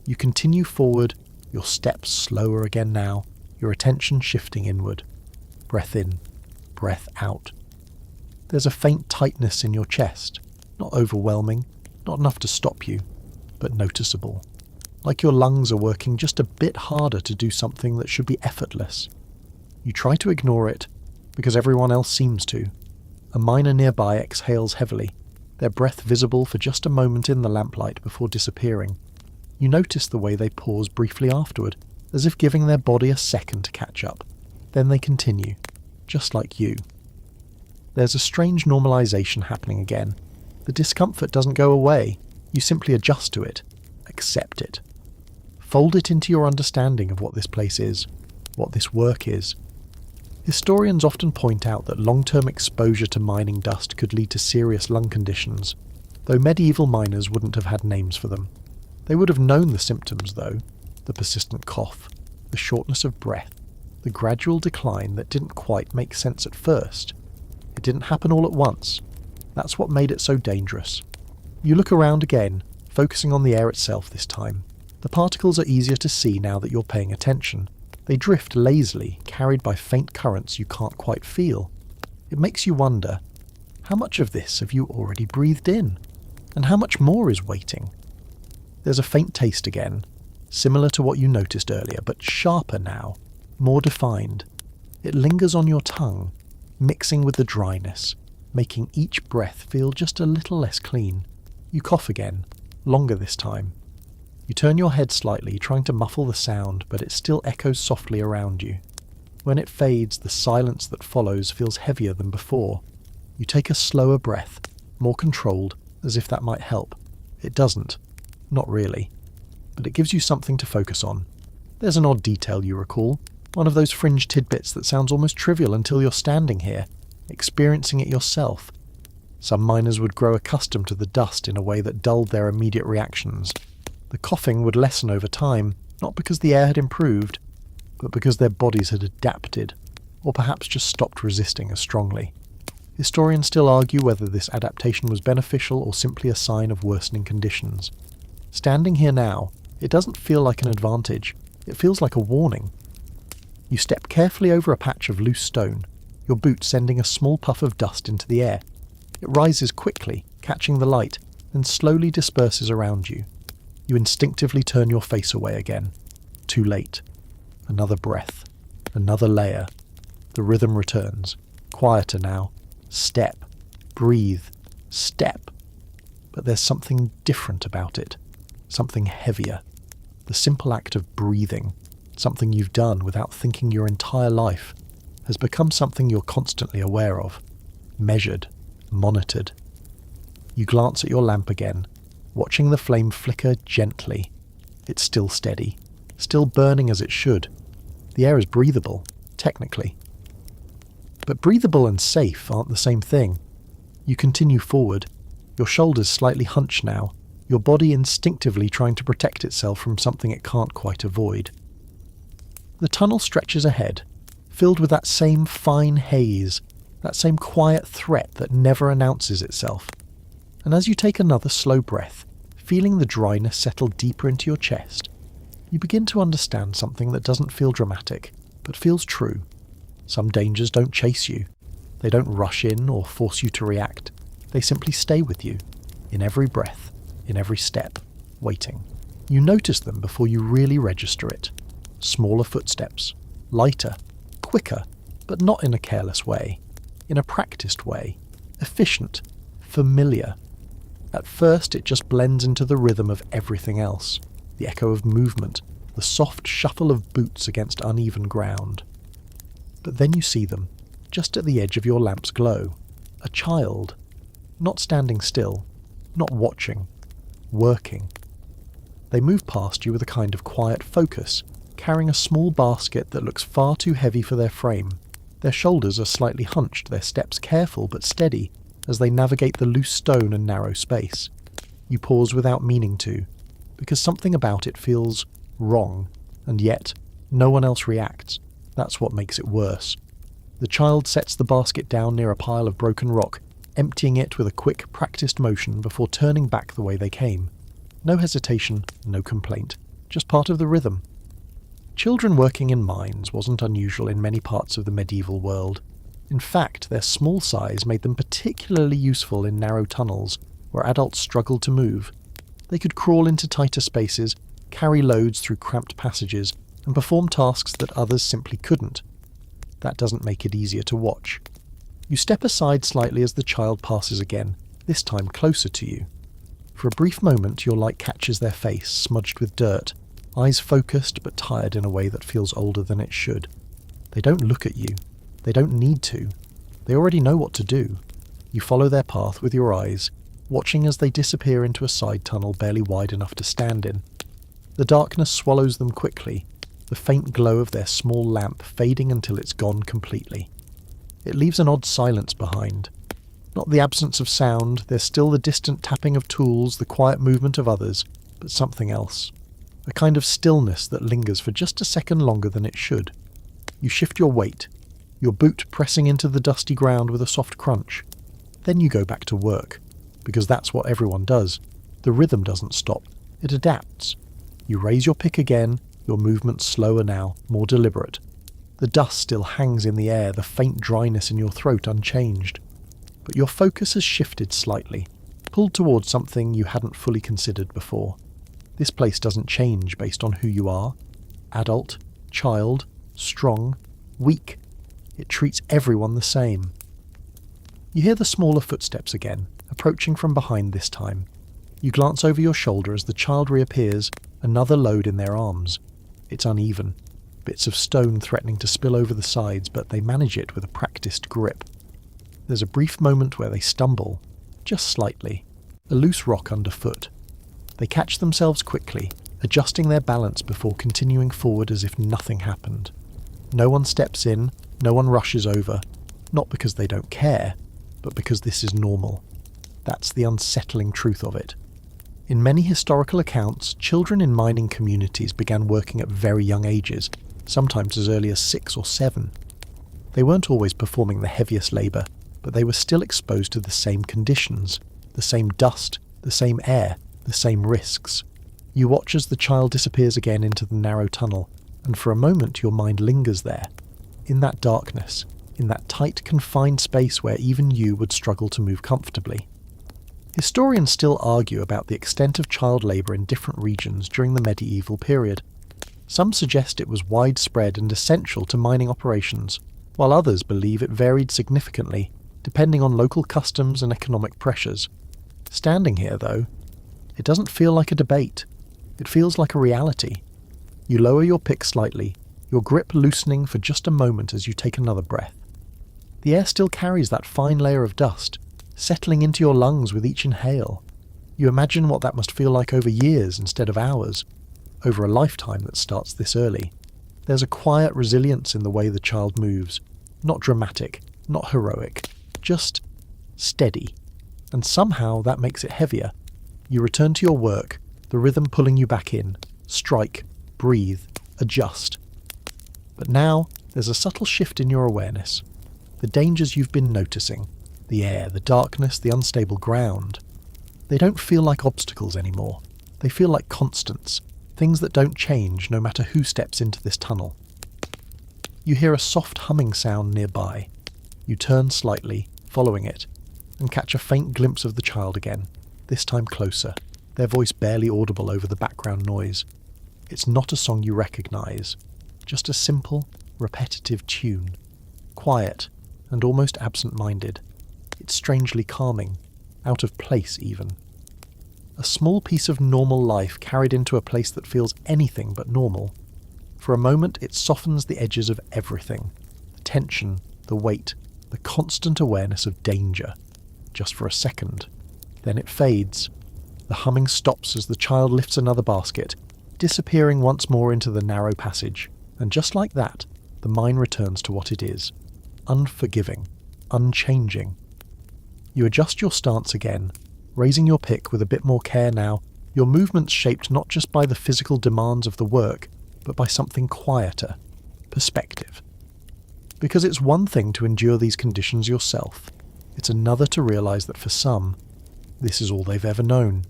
You continue forward, your steps slower again now, your attention shifting inward. Breath in, breath out. There's a faint tightness in your chest, not overwhelming, not enough to stop you, but noticeable. like your lungs are working just a bit harder to do something that should be effortless. You try to ignore it, because everyone else seems to. A miner nearby exhales heavily, their breath visible for just a moment in the lamplight before disappearing. You notice the way they pause briefly afterward, as if giving their body a second to catch up. Then they continue, just like you. There's a strange normalization happening again. The discomfort doesn't go away, you simply adjust to it, accept it. Fold it into your understanding of what this place is, what this work is. Historians often point out that long-term exposure to mining dust could lead to serious lung conditions, though medieval miners wouldn't have had names for them. They would have known the symptoms, though: the persistent cough, the shortness of breath, the gradual decline that didn't quite make sense at first. It didn't happen all at once. That's what made it so dangerous. You look around again, focusing on the air itself this time. The particles are easier to see now that you're paying attention. They drift lazily, carried by faint currents you can't quite feel. It makes you wonder, how much of this have you already breathed in? And how much more is waiting? There's a faint taste again, similar to what you noticed earlier, but sharper now, more defined. It lingers on your tongue, mixing with the dryness, making each breath feel just a little less clean. You cough again, longer this time. You turn your head slightly, trying to muffle the sound, but it still echoes softly around you. When it fades, the silence that follows feels heavier than before. You take a slower breath, more controlled, as if that might help. It doesn't. Not really. But it gives you something to focus on. There's an odd detail you recall, one of those fringe tidbits that sounds almost trivial until you're standing here, experiencing it yourself. Some miners would grow accustomed to the dust in a way that dulled their immediate reactions. The coughing would lessen over time, not because the air had improved, but because their bodies had adapted, or perhaps just stopped resisting as strongly. Historians still argue whether this adaptation was beneficial or simply a sign of worsening conditions. Standing here now, it doesn't feel like an advantage, it feels like a warning. You step carefully over a patch of loose stone, your boot sending a small puff of dust into the air. It rises quickly, catching the light, then slowly disperses around you. You instinctively turn your face away again. Too late. Another breath. Another layer. The rhythm returns. Quieter now. Step. Breathe. Step. But there's something different about it. Something heavier. The simple act of breathing, something you've done without thinking your entire life, has become something you're constantly aware of. Measured. Monitored. You glance at your lamp again, watching the flame flicker gently. It's still steady, still burning as it should. The air is breathable, technically. But breathable and safe aren't the same thing. You continue forward, your shoulders slightly hunched now, your body instinctively trying to protect itself from something it can't quite avoid. The tunnel stretches ahead, filled with that same fine haze, that same quiet threat that never announces itself. And as you take another slow breath, feeling the dryness settle deeper into your chest, you begin to understand something that doesn't feel dramatic, but feels true. Some dangers don't chase you. They don't rush in or force you to react. They simply stay with you, in every breath, in every step, waiting. You notice them before you really register it. Smaller footsteps, lighter, quicker, but not in a careless way. In a practiced way, efficient, familiar. At first it just blends into the rhythm of everything else, the echo of movement, the soft shuffle of boots against uneven ground. But then you see them, just at the edge of your lamp's glow. A child, not standing still, not watching, working. They move past you with a kind of quiet focus, carrying a small basket that looks far too heavy for their frame. Their shoulders are slightly hunched, their steps careful but steady, as they navigate the loose stone and narrow space. You pause without meaning to, because something about it feels wrong, and yet no one else reacts. That's what makes it worse. The child sets the basket down near a pile of broken rock, emptying it with a quick, practiced motion before turning back the way they came. No hesitation, no complaint, just part of the rhythm. Children working in mines wasn't unusual in many parts of the medieval world. In fact, their small size made them particularly useful in narrow tunnels where adults struggled to move. They could crawl into tighter spaces, carry loads through cramped passages, and perform tasks that others simply couldn't. That doesn't make it easier to watch. You step aside slightly as the child passes again, this time closer to you. For a brief moment your light catches their face, smudged with dirt, eyes focused but tired in a way that feels older than it should. They don't look at you. They don't need to. They already know what to do. You follow their path with your eyes, watching as they disappear into a side tunnel barely wide enough to stand in. The darkness swallows them quickly, the faint glow of their small lamp fading until it's gone completely. It leaves an odd silence behind. Not the absence of sound, there's still the distant tapping of tools, the quiet movement of others, but something else. A kind of stillness that lingers for just a second longer than it should. You shift your weight, your boot pressing into the dusty ground with a soft crunch. Then you go back to work, because that's what everyone does. The rhythm doesn't stop, it adapts. You raise your pick again, your movements slower now, more deliberate. The dust still hangs in the air, the faint dryness in your throat unchanged. But your focus has shifted slightly, pulled towards something you hadn't fully considered before. This place doesn't change based on who you are. Adult, child, strong, weak. It treats everyone the same. You hear the smaller footsteps again, approaching from behind this time. You glance over your shoulder as the child reappears, another load in their arms. It's uneven, bits of stone threatening to spill over the sides, but they manage it with a practiced grip. There's a brief moment where they stumble, just slightly, a loose rock underfoot. They catch themselves quickly, adjusting their balance before continuing forward as if nothing happened. No one steps in, no one rushes over, not because they don't care, but because this is normal. That's the unsettling truth of it. In many historical accounts, children in mining communities began working at very young ages, sometimes as early as 6 or 7. They weren't always performing the heaviest labour, but they were still exposed to the same conditions, the same dust, the same air, the same risks. You watch as the child disappears again into the narrow tunnel, and for a moment your mind lingers there, in that darkness, in that tight, confined space where even you would struggle to move comfortably. Historians still argue about the extent of child labour in different regions during the medieval period. Some suggest it was widespread and essential to mining operations, while others believe it varied significantly, depending on local customs and economic pressures. Standing here, though, it doesn't feel like a debate. It feels like a reality. You lower your pick slightly, your grip loosening for just a moment as you take another breath. The air still carries that fine layer of dust, settling into your lungs with each inhale. You imagine what that must feel like over years instead of hours, over a lifetime that starts this early. There's a quiet resilience in the way the child moves, not dramatic, not heroic, just steady. And somehow that makes it heavier. You return to your work, the rhythm pulling you back in, strike, breathe, adjust. But now there's a subtle shift in your awareness. The dangers you've been noticing, the air, the darkness, the unstable ground, they don't feel like obstacles anymore. They feel like constants, things that don't change no matter who steps into this tunnel. You hear a soft humming sound nearby. You turn slightly, following it, and catch a faint glimpse of the child again, this time closer, their voice barely audible over the background noise. It's not a song you recognise, just a simple, repetitive tune. Quiet, and almost absent-minded. It's strangely calming, out of place even. A small piece of normal life carried into a place that feels anything but normal. For a moment it softens the edges of everything. The tension, the weight, the constant awareness of danger. Just for a second. Then it fades. The humming stops as the child lifts another basket, disappearing once more into the narrow passage. And just like that, the mine returns to what it is. Unforgiving. Unchanging. You adjust your stance again, raising your pick with a bit more care now, your movements shaped not just by the physical demands of the work, but by something quieter. Perspective. Because it's one thing to endure these conditions yourself. It's another to realise that for some, this is all they've ever known.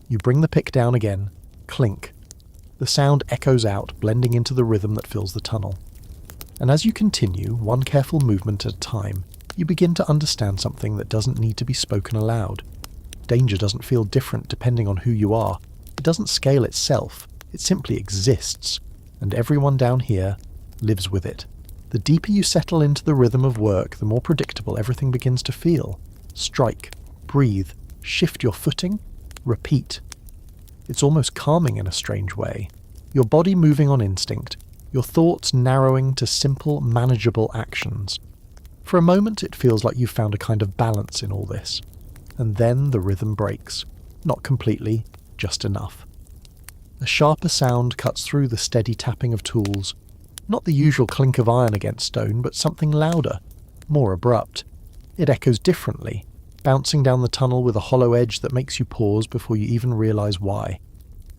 You bring the pick down again, clink. The sound echoes out, blending into the rhythm that fills the tunnel. And as you continue, one careful movement at a time, you begin to understand something that doesn't need to be spoken aloud. Danger doesn't feel different depending on who you are. It doesn't scale itself. It simply exists, and everyone down here lives with it. The deeper you settle into the rhythm of work, the more predictable everything begins to feel. Strike, breathe, shift your footing, repeat. It's almost calming in a strange way. Your body moving on instinct, your thoughts narrowing to simple, manageable actions. For a moment it feels like you've found a kind of balance in all this. And then the rhythm breaks. Not completely, just enough. A sharper sound cuts through the steady tapping of tools. Not the usual clink of iron against stone, but something louder, more abrupt. It echoes differently, bouncing down the tunnel with a hollow edge that makes you pause before you even realise why.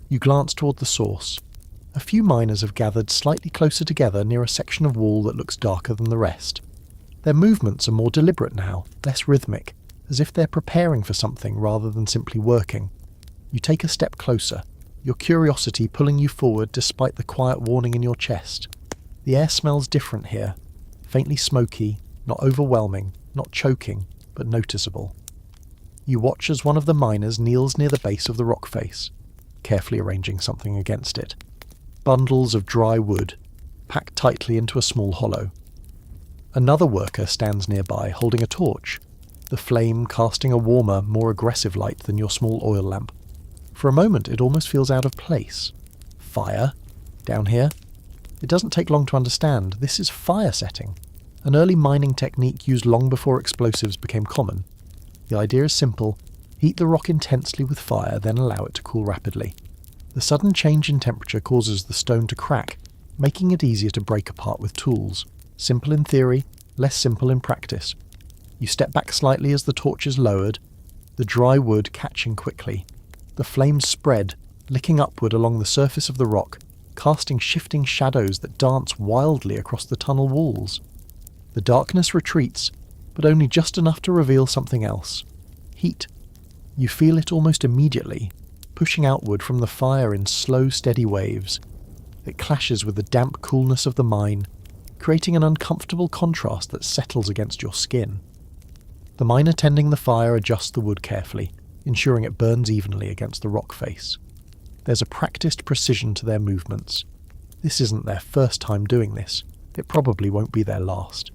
You glance toward the source. A few miners have gathered slightly closer together near a section of wall that looks darker than the rest. Their movements are more deliberate now, less rhythmic, as if they're preparing for something rather than simply working. You take a step closer, your curiosity pulling you forward despite the quiet warning in your chest. The air smells different here, faintly smoky, not overwhelming, not choking, but noticeable. You watch as one of the miners kneels near the base of the rock face, carefully arranging something against it. Bundles of dry wood, packed tightly into a small hollow. Another worker stands nearby, holding a torch, the flame casting a warmer, more aggressive light than your small oil lamp. For a moment it almost feels out of place. Fire? Down here? It doesn't take long to understand. This is fire setting, an early mining technique used long before explosives became common. The idea is simple: heat the rock intensely with fire, then allow it to cool rapidly. The sudden change in temperature causes the stone to crack, making it easier to break apart with tools. Simple in theory, less simple in practice. You step back slightly as the torch is lowered, the dry wood catching quickly. The flames spread, licking upward along the surface of the rock, casting shifting shadows that dance wildly across the tunnel walls. The darkness retreats, but only just enough to reveal something else. Heat. You feel it almost immediately, pushing outward from the fire in slow, steady waves. It clashes with the damp coolness of the mine, creating an uncomfortable contrast that settles against your skin. The miner tending the fire adjusts the wood carefully, ensuring it burns evenly against the rock face. There's a practiced precision to their movements. This isn't their first time doing this. It probably won't be their last.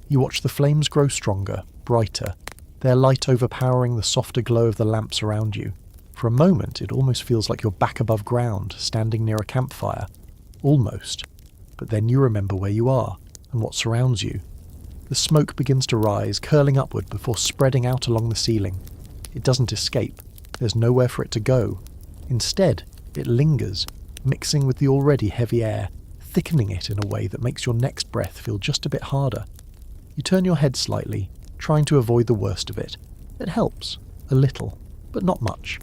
You watch the flames grow stronger, brighter, their light overpowering the softer glow of the lamps around you. For a moment it almost feels like you're back above ground, standing near a campfire. Almost. But then you remember where you are, and what surrounds you. The smoke begins to rise, curling upward before spreading out along the ceiling. It doesn't escape. There's nowhere for it to go. Instead, it lingers, mixing with the already heavy air, thickening it in a way that makes your next breath feel just a bit harder. You turn your head slightly, trying to avoid the worst of it. It helps, a little, but not much.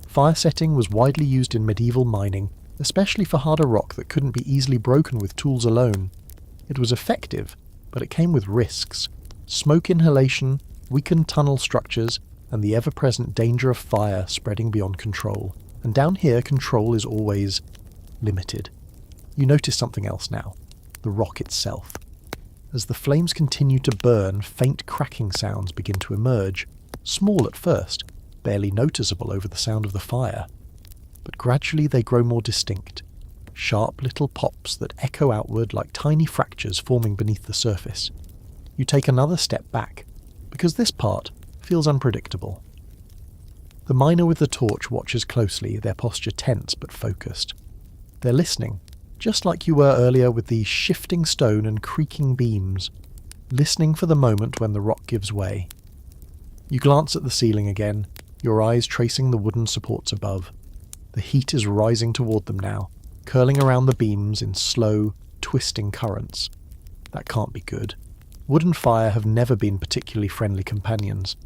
Fire setting was widely used in medieval mining, especially for harder rock that couldn't be easily broken with tools alone. It was effective, but it came with risks. Smoke inhalation, weakened tunnel structures, and the ever-present danger of fire spreading beyond control. And down here, control is always limited. You notice something else now: the rock itself. As the flames continue to burn, faint cracking sounds begin to emerge, small at first, barely noticeable over the sound of the fire. But gradually they grow more distinct, sharp little pops that echo outward like tiny fractures forming beneath the surface. You take another step back, because this part feels unpredictable. The miner with the torch watches closely, their posture tense but focused. They're listening, just like you were earlier with the shifting stone and creaking beams, listening for the moment when the rock gives way. You glance at the ceiling again, your eyes tracing the wooden supports above. The heat is rising toward them now, curling around the beams in slow, twisting currents. That can't be good. Wood and fire have never been particularly friendly companions.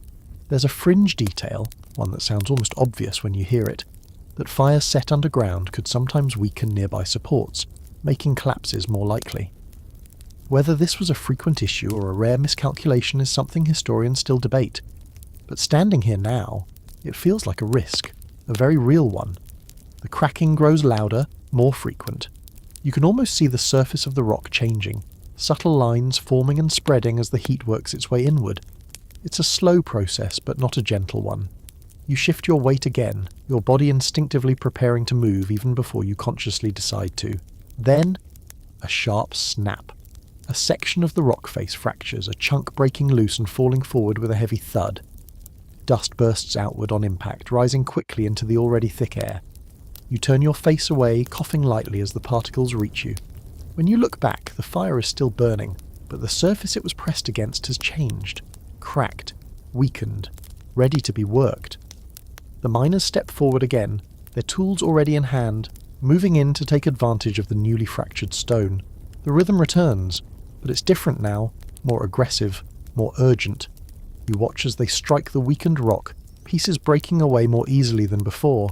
There's a fringe detail, one that sounds almost obvious when you hear it, that fires set underground could sometimes weaken nearby supports, making collapses more likely. Whether this was a frequent issue or a rare miscalculation is something historians still debate, but standing here now, it feels like a risk, a very real one. The cracking grows louder, more frequent. You can almost see the surface of the rock changing, subtle lines forming and spreading as the heat works its way inward. It's a slow process, but not a gentle one. You shift your weight again, your body instinctively preparing to move even before you consciously decide to. Then, a sharp snap. A section of the rock face fractures, a chunk breaking loose and falling forward with a heavy thud. Dust bursts outward on impact, rising quickly into the already thick air. You turn your face away, coughing lightly as the particles reach you. When you look back, the fire is still burning, but the surface it was pressed against has changed, cracked, weakened, ready to be worked. The miners step forward again, their tools already in hand, moving in to take advantage of the newly fractured stone. The rhythm returns, but it's different now, more aggressive, more urgent. You watch as they strike the weakened rock, pieces breaking away more easily than before.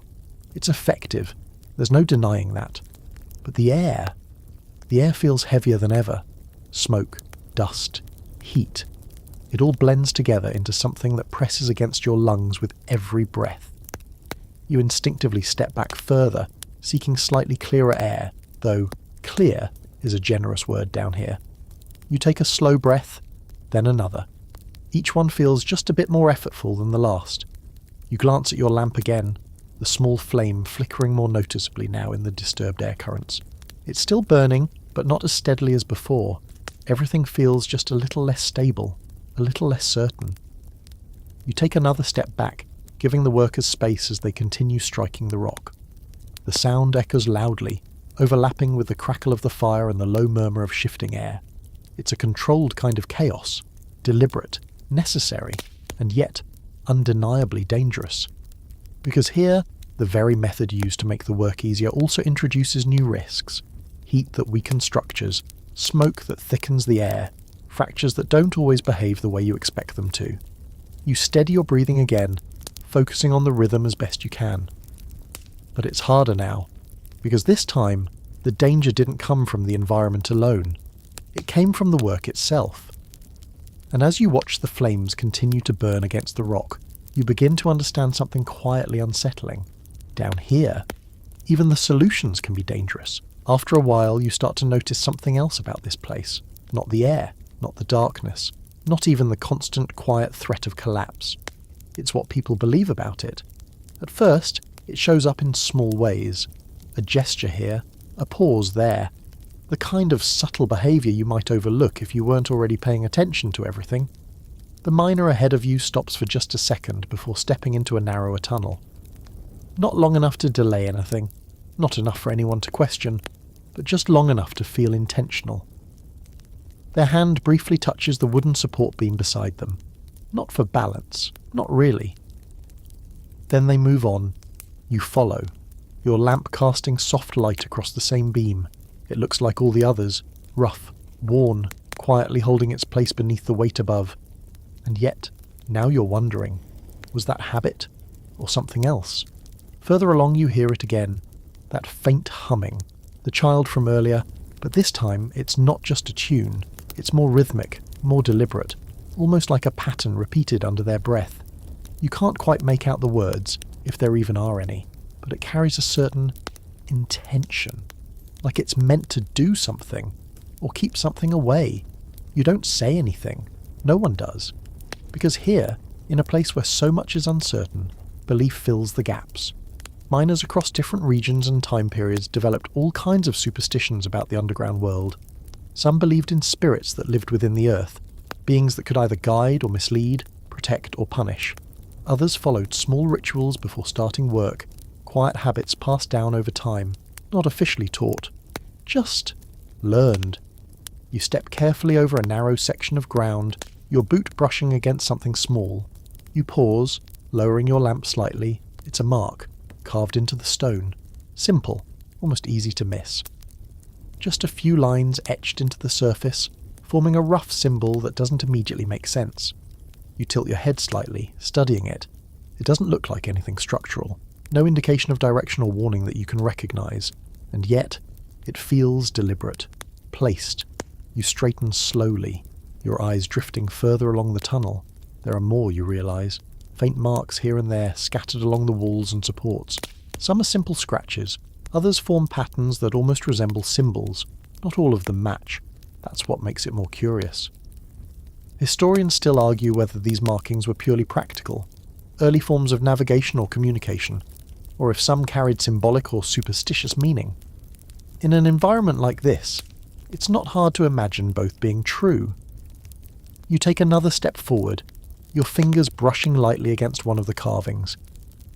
It's effective, there's no denying that. But the air feels heavier than ever. Smoke, dust, heat. It all blends together into something that presses against your lungs with every breath. You instinctively step back further, seeking slightly clearer air, though clear is a generous word down here. You take a slow breath, then another. Each one feels just a bit more effortful than the last. You glance at your lamp again, the small flame flickering more noticeably now in the disturbed air currents. It's still burning, but not as steadily as before. Everything feels just a little less stable, a little less certain. You take another step back, giving the workers space as they continue striking the rock. The sound echoes loudly, overlapping with the crackle of the fire and the low murmur of shifting air. It's a controlled kind of chaos, deliberate, necessary, and yet undeniably dangerous. Because here, the very method used to make the work easier also introduces new risks. Heat that weakens structures, smoke that thickens the air, fractures that don't always behave the way you expect them to. You steady your breathing again, focusing on the rhythm as best you can. But it's harder now, because this time, the danger didn't come from the environment alone. It came from the work itself. And as you watch the flames continue to burn against the rock, you begin to understand something quietly unsettling. Down here, even the solutions can be dangerous. After a while, you start to notice something else about this place. Not the air, not the darkness, not even the constant quiet threat of collapse. It's what people believe about it. At first, it shows up in small ways. A gesture here, a pause there. The kind of subtle behaviour you might overlook if you weren't already paying attention to everything. The miner ahead of you stops for just a second before stepping into a narrower tunnel. Not long enough to delay anything, not enough for anyone to question, but just long enough to feel intentional. Their hand briefly touches the wooden support beam beside them. Not for balance, not really. Then they move on. You follow, your lamp casting soft light across the same beam. It looks like all the others, rough, worn, quietly holding its place beneath the weight above. And yet, now you're wondering, was that habit or something else? Further along you hear it again, that faint humming, the child from earlier, but this time it's not just a tune, it's more rhythmic, more deliberate, almost like a pattern repeated under their breath. You can't quite make out the words, if there even are any, but it carries a certain intention, like it's meant to do something, or keep something away. You don't say anything, no one does, because here, in a place where so much is uncertain, belief fills the gaps. Miners across different regions and time periods developed all kinds of superstitions about the underground world. Some believed in spirits that lived within the earth, beings that could either guide or mislead, protect or punish. Others followed small rituals before starting work, quiet habits passed down over time, not officially taught, just learned. You step carefully over a narrow section of ground, your boot brushing against something small. You pause, lowering your lamp slightly. It's a mark, carved into the stone. Simple, almost easy to miss. Just a few lines etched into the surface, forming a rough symbol that doesn't immediately make sense. You tilt your head slightly, studying it. It doesn't look like anything structural, no indication of direction or warning that you can recognize, and yet it feels deliberate, placed. You straighten slowly, your eyes drifting further along the tunnel. There are more, you realize, faint marks here and there scattered along the walls and supports. Some are simple scratches, others form patterns that almost resemble symbols. Not all of them match. That's what makes it more curious. Historians still argue whether these markings were purely practical. early forms of navigation or communication, or if some carried symbolic or superstitious meaning. In an environment like this, it's not hard to imagine both being true. You take another step forward, your fingers brushing lightly against one of the carvings.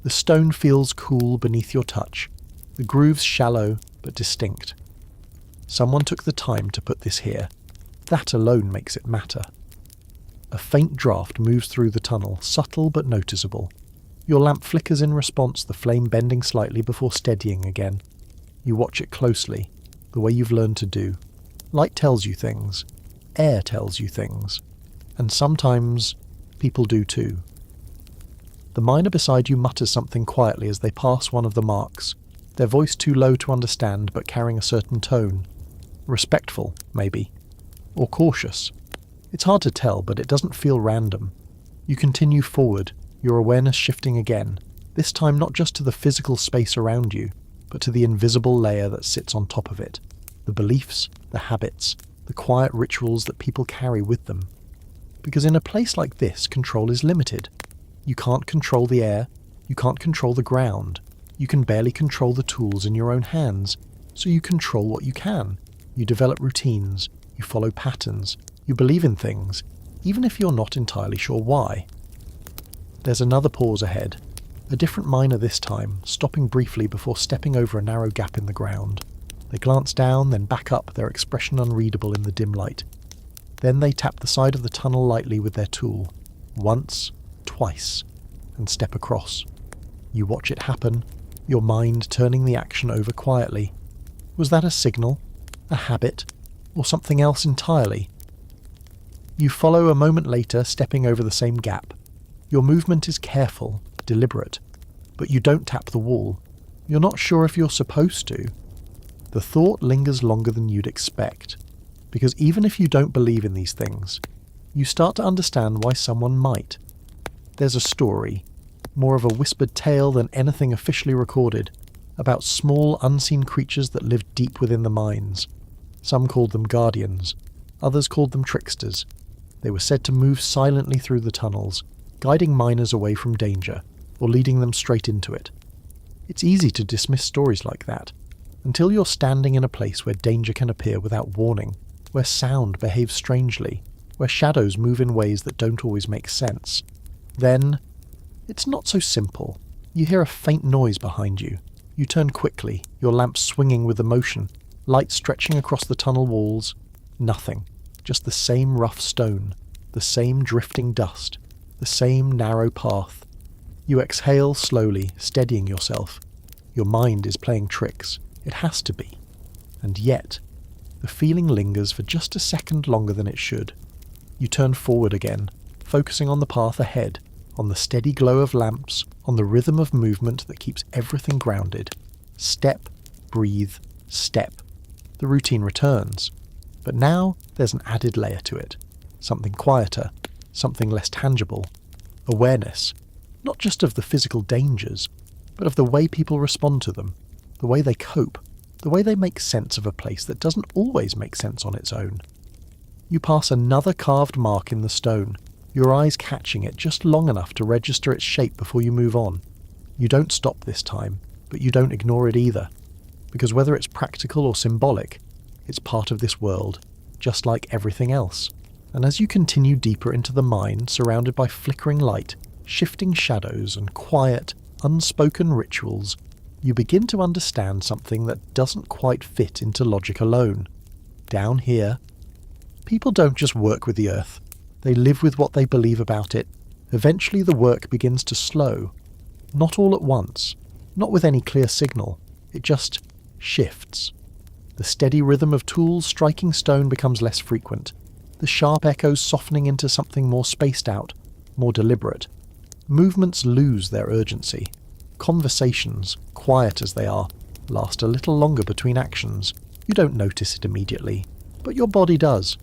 The stone feels cool beneath your touch, the grooves shallow but distinct. Someone took the time to put this here. That alone makes it matter. A faint draft moves through the tunnel, subtle but noticeable. Your lamp flickers in response, the flame bending slightly before steadying again. You watch it closely, the way you've learned to do. Light tells you things. Air tells you things. And sometimes people do too. The miner beside you mutters something quietly as they pass one of the marks, their voice too low to understand but carrying a certain tone. Respectful, maybe. Or cautious. It's hard to tell, but it doesn't feel random. You continue forward, your awareness shifting again, this time not just to the physical space around you, but to the invisible layer that sits on top of it. The beliefs, the habits, the quiet rituals that people carry with them. Because in a place like this, control is limited. You can't control the air, you can't control the ground, you can barely control the tools in your own hands, so you control what you can. You develop routines, you follow patterns, you believe in things, even if you're not entirely sure why. There's another pause ahead, a different miner this time, stopping briefly before stepping over a narrow gap in the ground. They glance down, then back up, their expression unreadable in the dim light. Then they tap the side of the tunnel lightly with their tool, once, twice, and step across. You watch it happen, your mind turning the action over quietly. Was that a signal? A habit? Or something else entirely? You follow a moment later, stepping over the same gap. Your movement is careful, deliberate, but you don't tap the wall. You're not sure if you're supposed to. The thought lingers longer than you'd expect, because even if you don't believe in these things, you start to understand why someone might. There's a story, more of a whispered tale than anything officially recorded, about small unseen creatures that lived deep within the mines. Some called them guardians, others called them tricksters. They were said to move silently through the tunnels, guiding miners away from danger, or leading them straight into it. It's easy to dismiss stories like that, until you're standing in a place where danger can appear without warning, where sound behaves strangely, where shadows move in ways that don't always make sense. Then, it's not so simple. You hear a faint noise behind you. You turn quickly, your lamp swinging with emotion, light stretching across the tunnel walls. Nothing. Just the same rough stone, the same drifting dust, the same narrow path. You exhale slowly, steadying yourself. Your mind is playing tricks. It has to be. And yet, the feeling lingers for just a second longer than it should. You turn forward again, focusing on the path ahead, on the steady glow of lamps, on the rhythm of movement that keeps everything grounded. Step, breathe, step. The routine returns. But now there's an added layer to it. Something quieter, something less tangible. Awareness, not just of the physical dangers, but of the way people respond to them, the way they cope, the way they make sense of a place that doesn't always make sense on its own. You pass another carved mark in the stone, your eyes catching it just long enough to register its shape before you move on. You don't stop this time, but you don't ignore it either, because whether it's practical or symbolic, it's part of this world, just like everything else. And as you continue deeper into the mine, surrounded by flickering light, shifting shadows, and quiet, unspoken rituals, you begin to understand something that doesn't quite fit into logic alone. Down here, people don't just work with the earth. They live with what they believe about it. Eventually the work begins to slow. Not all at once, not with any clear signal. It just shifts. The steady rhythm of tools striking stone becomes less frequent, the sharp echoes softening into something more spaced out, more deliberate. Movements lose their urgency. Conversations, quiet as they are, last a little longer between actions. You don't notice it immediately, but your body does.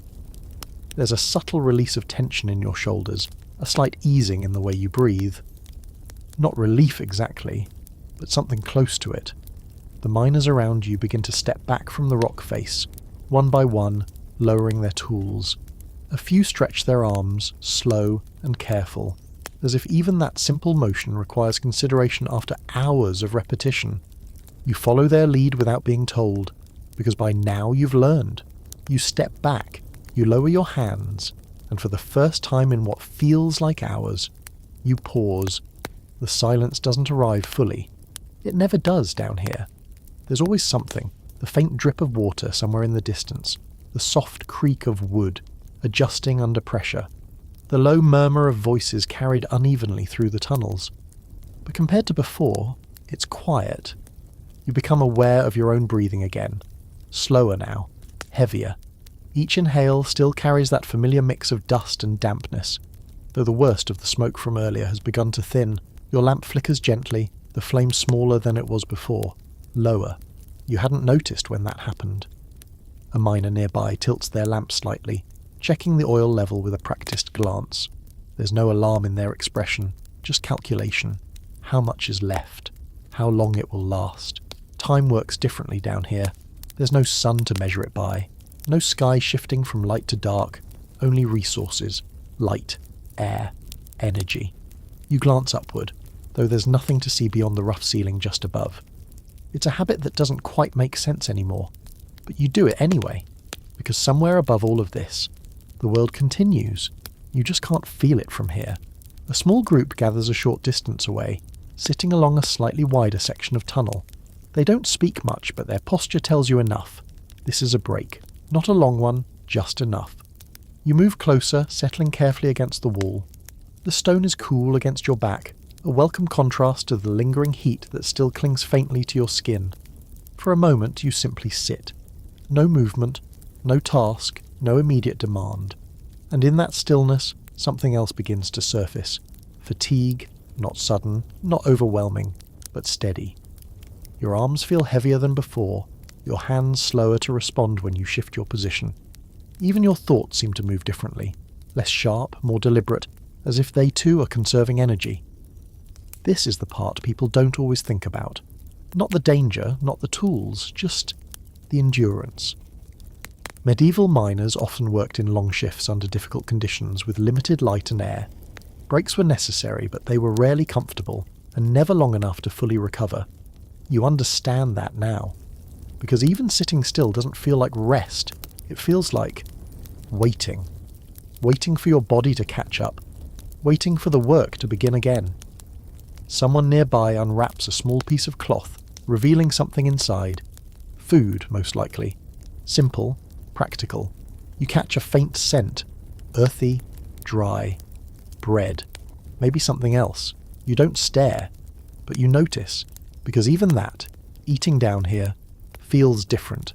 There's a subtle release of tension in your shoulders, a slight easing in the way you breathe. Not relief exactly, but something close to it. The miners around you begin to step back from the rock face, one by one, lowering their tools. A few stretch their arms, slow and careful. as if even that simple motion requires consideration after hours of repetition. You follow their lead without being told, because by now you've learned. You step back, you lower your hands, and for the first time in what feels like hours, you pause. The silence doesn't arrive fully. It never does down here. There's always something, the faint drip of water somewhere in the distance, the soft creak of wood, adjusting under pressure, the low murmur of voices carried unevenly through the tunnels. But compared to before, it's quiet. You become aware of your own breathing again. Slower now, heavier. Each inhale still carries that familiar mix of dust and dampness, though the worst of the smoke from earlier has begun to thin. Your lamp flickers gently, the flame smaller than it was before, lower. You hadn't noticed when that happened. A miner nearby tilts their lamp slightly, checking the oil level with a practiced glance. There's no alarm in their expression, just calculation. How much is left? How long it will last? Time works differently down here. There's no sun to measure it by. No sky shifting from light to dark. Only resources. Light, air, energy. You glance upward, though there's nothing to see beyond the rough ceiling just above. It's a habit that doesn't quite make sense anymore, but you do it anyway, because somewhere above all of this, the world continues. You just can't feel it from here. A small group gathers a short distance away, sitting along a slightly wider section of tunnel. They don't speak much, but their posture tells you enough. This is a break. Not a long one, just enough. You move closer, settling carefully against the wall. The stone is cool against your back, a welcome contrast to the lingering heat that still clings faintly to your skin. For a moment you simply sit. No movement, no task, no immediate demand. And in that stillness, something else begins to surface. Fatigue, not sudden, not overwhelming, but steady. Your arms feel heavier than before, your hands slower to respond when you shift your position. Even your thoughts seem to move differently, less sharp, more deliberate, as if they too are conserving energy. This is the part people don't always think about. Not the danger, not the tools, just the endurance. Medieval miners often worked in long shifts under difficult conditions with limited light and air. Breaks were necessary, but they were rarely comfortable, and never long enough to fully recover. You understand that now, because even sitting still doesn't feel like rest. It feels like waiting. Waiting for your body to catch up. Waiting for the work to begin again. Someone nearby unwraps a small piece of cloth, revealing something inside. Food, most likely. Simple, practical. You catch a faint scent. Earthy, dry. Bread. Maybe something else. You don't stare, but you notice, because even that, eating down here, feels different.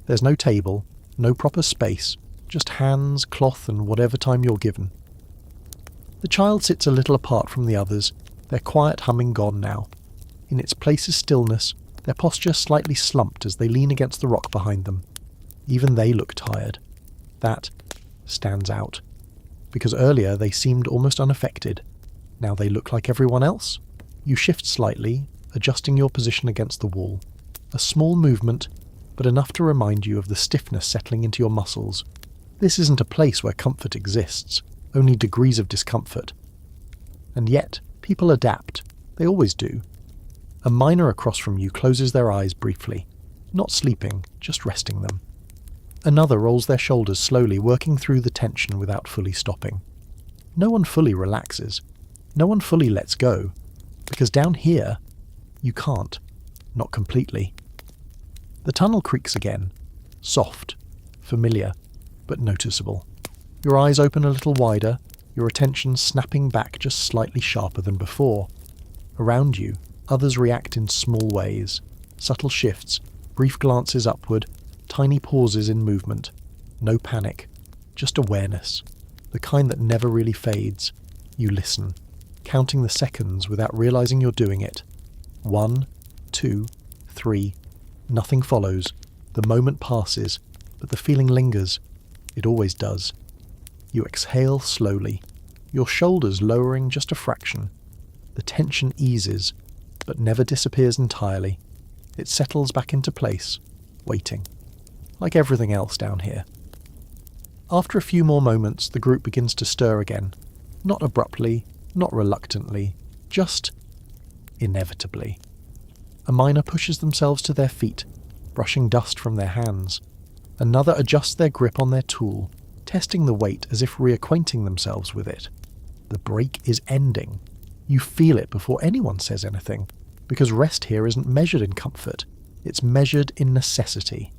There's no table, no proper space, just hands, cloth, and whatever time you're given. The child sits a little apart from the others, their quiet humming gone now. In its place is stillness, their posture slightly slumped as they lean against the rock behind them. Even they look tired. That stands out. Because earlier they seemed almost unaffected. Now they look like everyone else. You shift slightly, adjusting your position against the wall. A small movement, but enough to remind you of the stiffness settling into your muscles. This isn't a place where comfort exists, only degrees of discomfort. And yet, people adapt. They always do. A miner across from you closes their eyes briefly. Not sleeping, just resting them. Another rolls their shoulders slowly, working through the tension without fully stopping. No one fully relaxes. No one fully lets go. Because down here, you can't. Not completely. The tunnel creaks again. Soft. Familiar. But noticeable. Your eyes open a little wider, your attention snapping back just slightly sharper than before. Around you, others react in small ways. Subtle shifts, brief glances upward, tiny pauses in movement. No panic. Just awareness. The kind that never really fades. You listen, counting the seconds without realizing you're doing it. 1, 2, 3. Nothing follows. The moment passes, but the feeling lingers. It always does. You exhale slowly, your shoulders lowering just a fraction. The tension eases, but never disappears entirely. It settles back into place, waiting. Like everything else down here. After a few more moments, the group begins to stir again. Not abruptly, Not reluctantly, just inevitably. A miner pushes themselves to their feet, brushing dust from their hands. Another adjusts their grip on their tool, testing the weight as if reacquainting themselves with it. The break is ending. You feel it before anyone says anything, because rest here isn't measured in comfort, it's measured in necessity.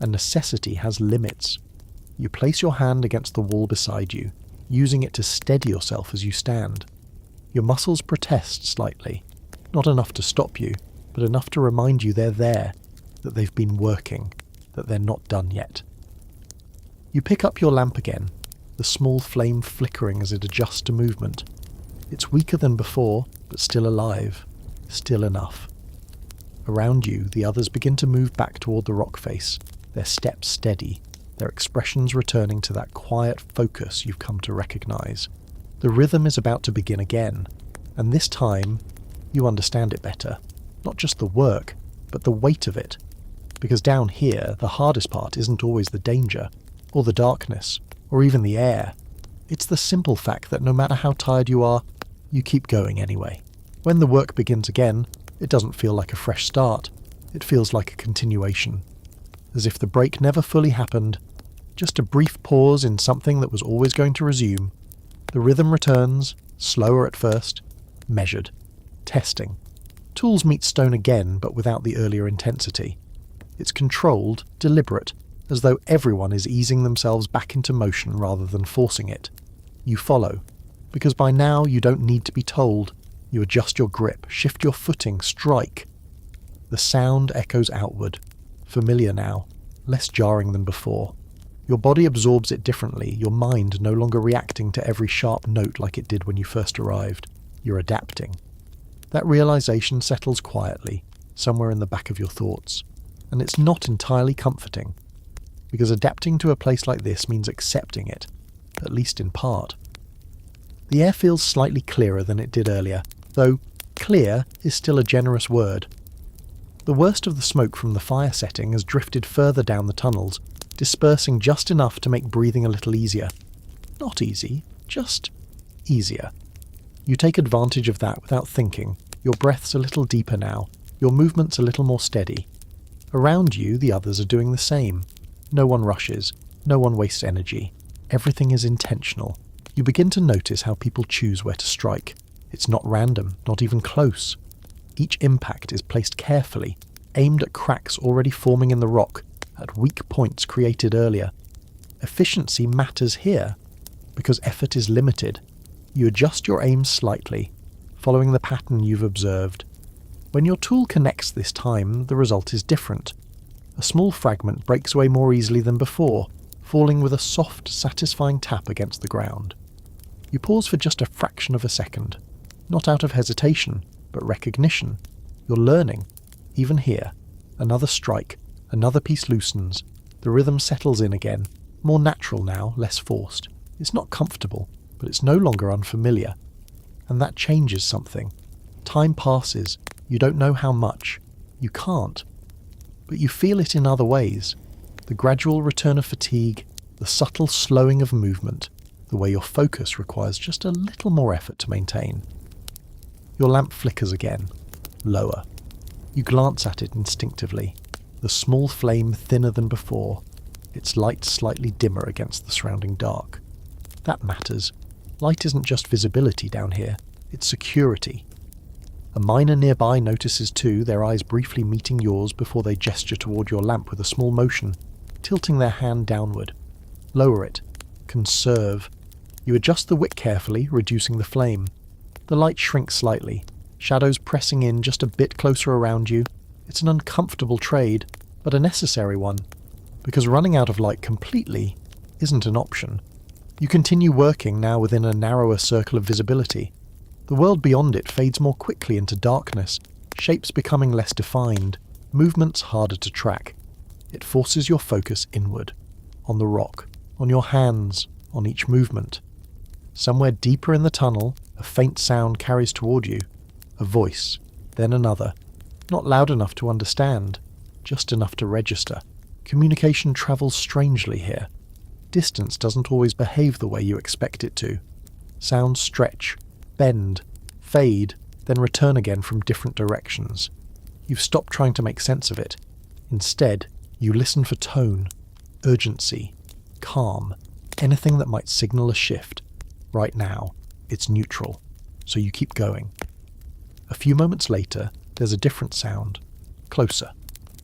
And necessity has limits. You place your hand against the wall beside you, using it to steady yourself as you stand. Your muscles protest slightly, not enough to stop you, but enough to remind you they're there, that they've been working, that they're not done yet. You pick up your lamp again, the small flame flickering as it adjusts to movement. It's weaker than before, but still alive, still enough. Around you, the others begin to move back toward the rock face, their steps steady, their expressions returning to that quiet focus you've come to recognize. The rhythm is about to begin again, and this time, you understand it better. Not just the work, but the weight of it. Because down here, the hardest part isn't always the danger, or the darkness, or even the air. It's the simple fact that no matter how tired you are, you keep going anyway. When the work begins again, it doesn't feel like a fresh start. It feels like a continuation. As if the break never fully happened, just a brief pause in something that was always going to resume. The rhythm returns, slower at first, measured, testing. Tools meet stone again, but without the earlier intensity. It's controlled, deliberate, as though everyone is easing themselves back into motion rather than forcing it. You follow, because by now you don't need to be told. You adjust your grip, shift your footing, strike. The sound echoes outward, familiar now, less jarring than before. Your body absorbs it differently, your mind no longer reacting to every sharp note like it did when you first arrived. You're adapting. That realization settles quietly, somewhere in the back of your thoughts. And it's not entirely comforting, because adapting to a place like this means accepting it, at least in part. The air feels slightly clearer than it did earlier, though clear is still a generous word. The worst of the smoke from the fire setting has drifted further down the tunnels, dispersing just enough to make breathing a little easier. Not easy, just easier. You take advantage of that without thinking. Your breath's a little deeper now, your movement's a little more steady. Around you, the others are doing the same. No one rushes, no one wastes energy. Everything is intentional. You begin to notice how people choose where to strike. It's not random, not even close. Each impact is placed carefully, aimed at cracks already forming in the rock, at weak points created earlier. Efficiency matters here, because effort is limited. You adjust your aim slightly, following the pattern you've observed. When your tool connects this time, the result is different. A small fragment breaks away more easily than before, falling with a soft, satisfying tap against the ground. You pause for just a fraction of a second, not out of hesitation, but recognition. You're learning. Even here, another strike, another piece loosens. The rhythm settles in again, more natural now, less forced. It's not comfortable, but it's no longer unfamiliar. And that changes something. Time passes. You don't know how much. You can't. But you feel it in other ways. The gradual return of fatigue, the subtle slowing of movement, the way your focus requires just a little more effort to maintain. Your lamp flickers again, lower. You glance at it instinctively, the small flame thinner than before, its light slightly dimmer against the surrounding dark. That matters. Light isn't just visibility down here, it's security. A miner nearby notices too, their eyes briefly meeting yours before they gesture toward your lamp with a small motion, tilting their hand downward. Lower it. Conserve. You adjust the wick carefully, reducing the flame. The light shrinks slightly, shadows pressing in just a bit closer around you. It's an uncomfortable trade, but a necessary one, because running out of light completely isn't an option. You continue working now within a narrower circle of visibility. The world beyond it fades more quickly into darkness, shapes becoming less defined, movements harder to track. It forces your focus inward, on the rock, on your hands, on each movement. Somewhere deeper in the tunnel, a faint sound carries toward you, a voice, then another, not loud enough to understand, just enough to register. Communication travels strangely here. Distance doesn't always behave the way you expect it to. Sounds stretch, bend, fade, then return again from different directions. You've stopped trying to make sense of it. Instead, you listen for tone, urgency, calm, anything that might signal a shift. Right now, it's neutral, so you keep going. A few moments later, there's a different sound, closer.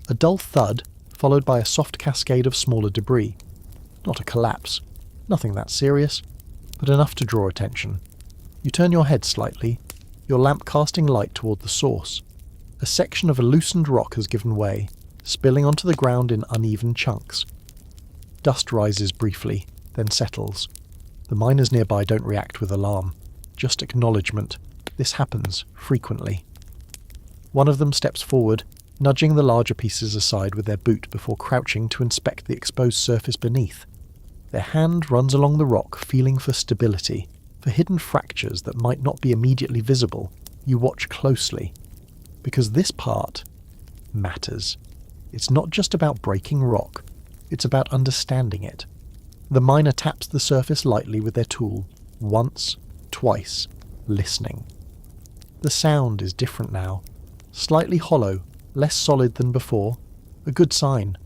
A dull thud, followed by a soft cascade of smaller debris. Not a collapse, nothing that serious, but enough to draw attention. You turn your head slightly, your lamp casting light toward the source. A section of a loosened rock has given way, spilling onto the ground in uneven chunks. Dust rises briefly, then settles. The miners nearby don't react with alarm, just acknowledgement. This happens frequently. One of them steps forward, nudging the larger pieces aside with their boot before crouching to inspect the exposed surface beneath. Their hand runs along the rock, feeling for stability, for hidden fractures that might not be immediately visible. You watch closely, because this part matters. It's not just about breaking rock, it's about understanding it. The miner taps the surface lightly with their tool, once, twice, listening. The sound is different now, slightly hollow, less solid than before, a good sign.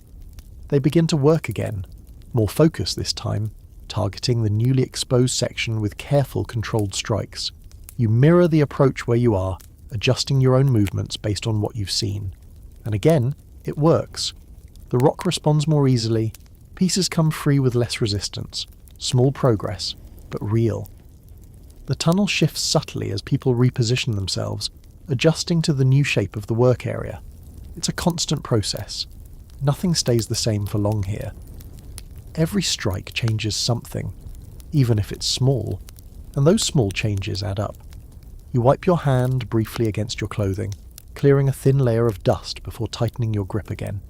They begin to work again, more focused this time, targeting the newly exposed section with careful, controlled strikes. You mirror the approach where you are, adjusting your own movements based on what you've seen. And again, it works. The rock responds more easily, pieces come free with less resistance. Small progress, but real. The tunnel shifts subtly as people reposition themselves, adjusting to the new shape of the work area. It's a constant process. Nothing stays the same for long here. Every strike changes something, even if it's small, and those small changes add up. You wipe your hand briefly against your clothing, clearing a thin layer of dust before tightening your grip again.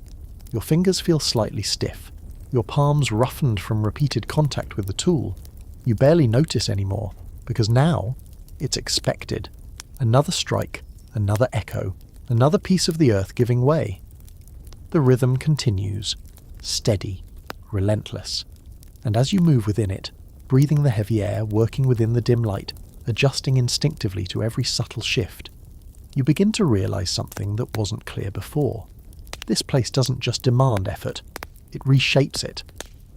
Your fingers feel slightly stiff, your palms roughened from repeated contact with the tool. You barely notice anymore, because now it's expected. Another strike, another echo, another piece of the earth giving way. The rhythm continues, steady, relentless, and as you move within it, breathing the heavy air, working within the dim light, adjusting instinctively to every subtle shift, you begin to realize something that wasn't clear before. This place doesn't just demand effort, it reshapes it.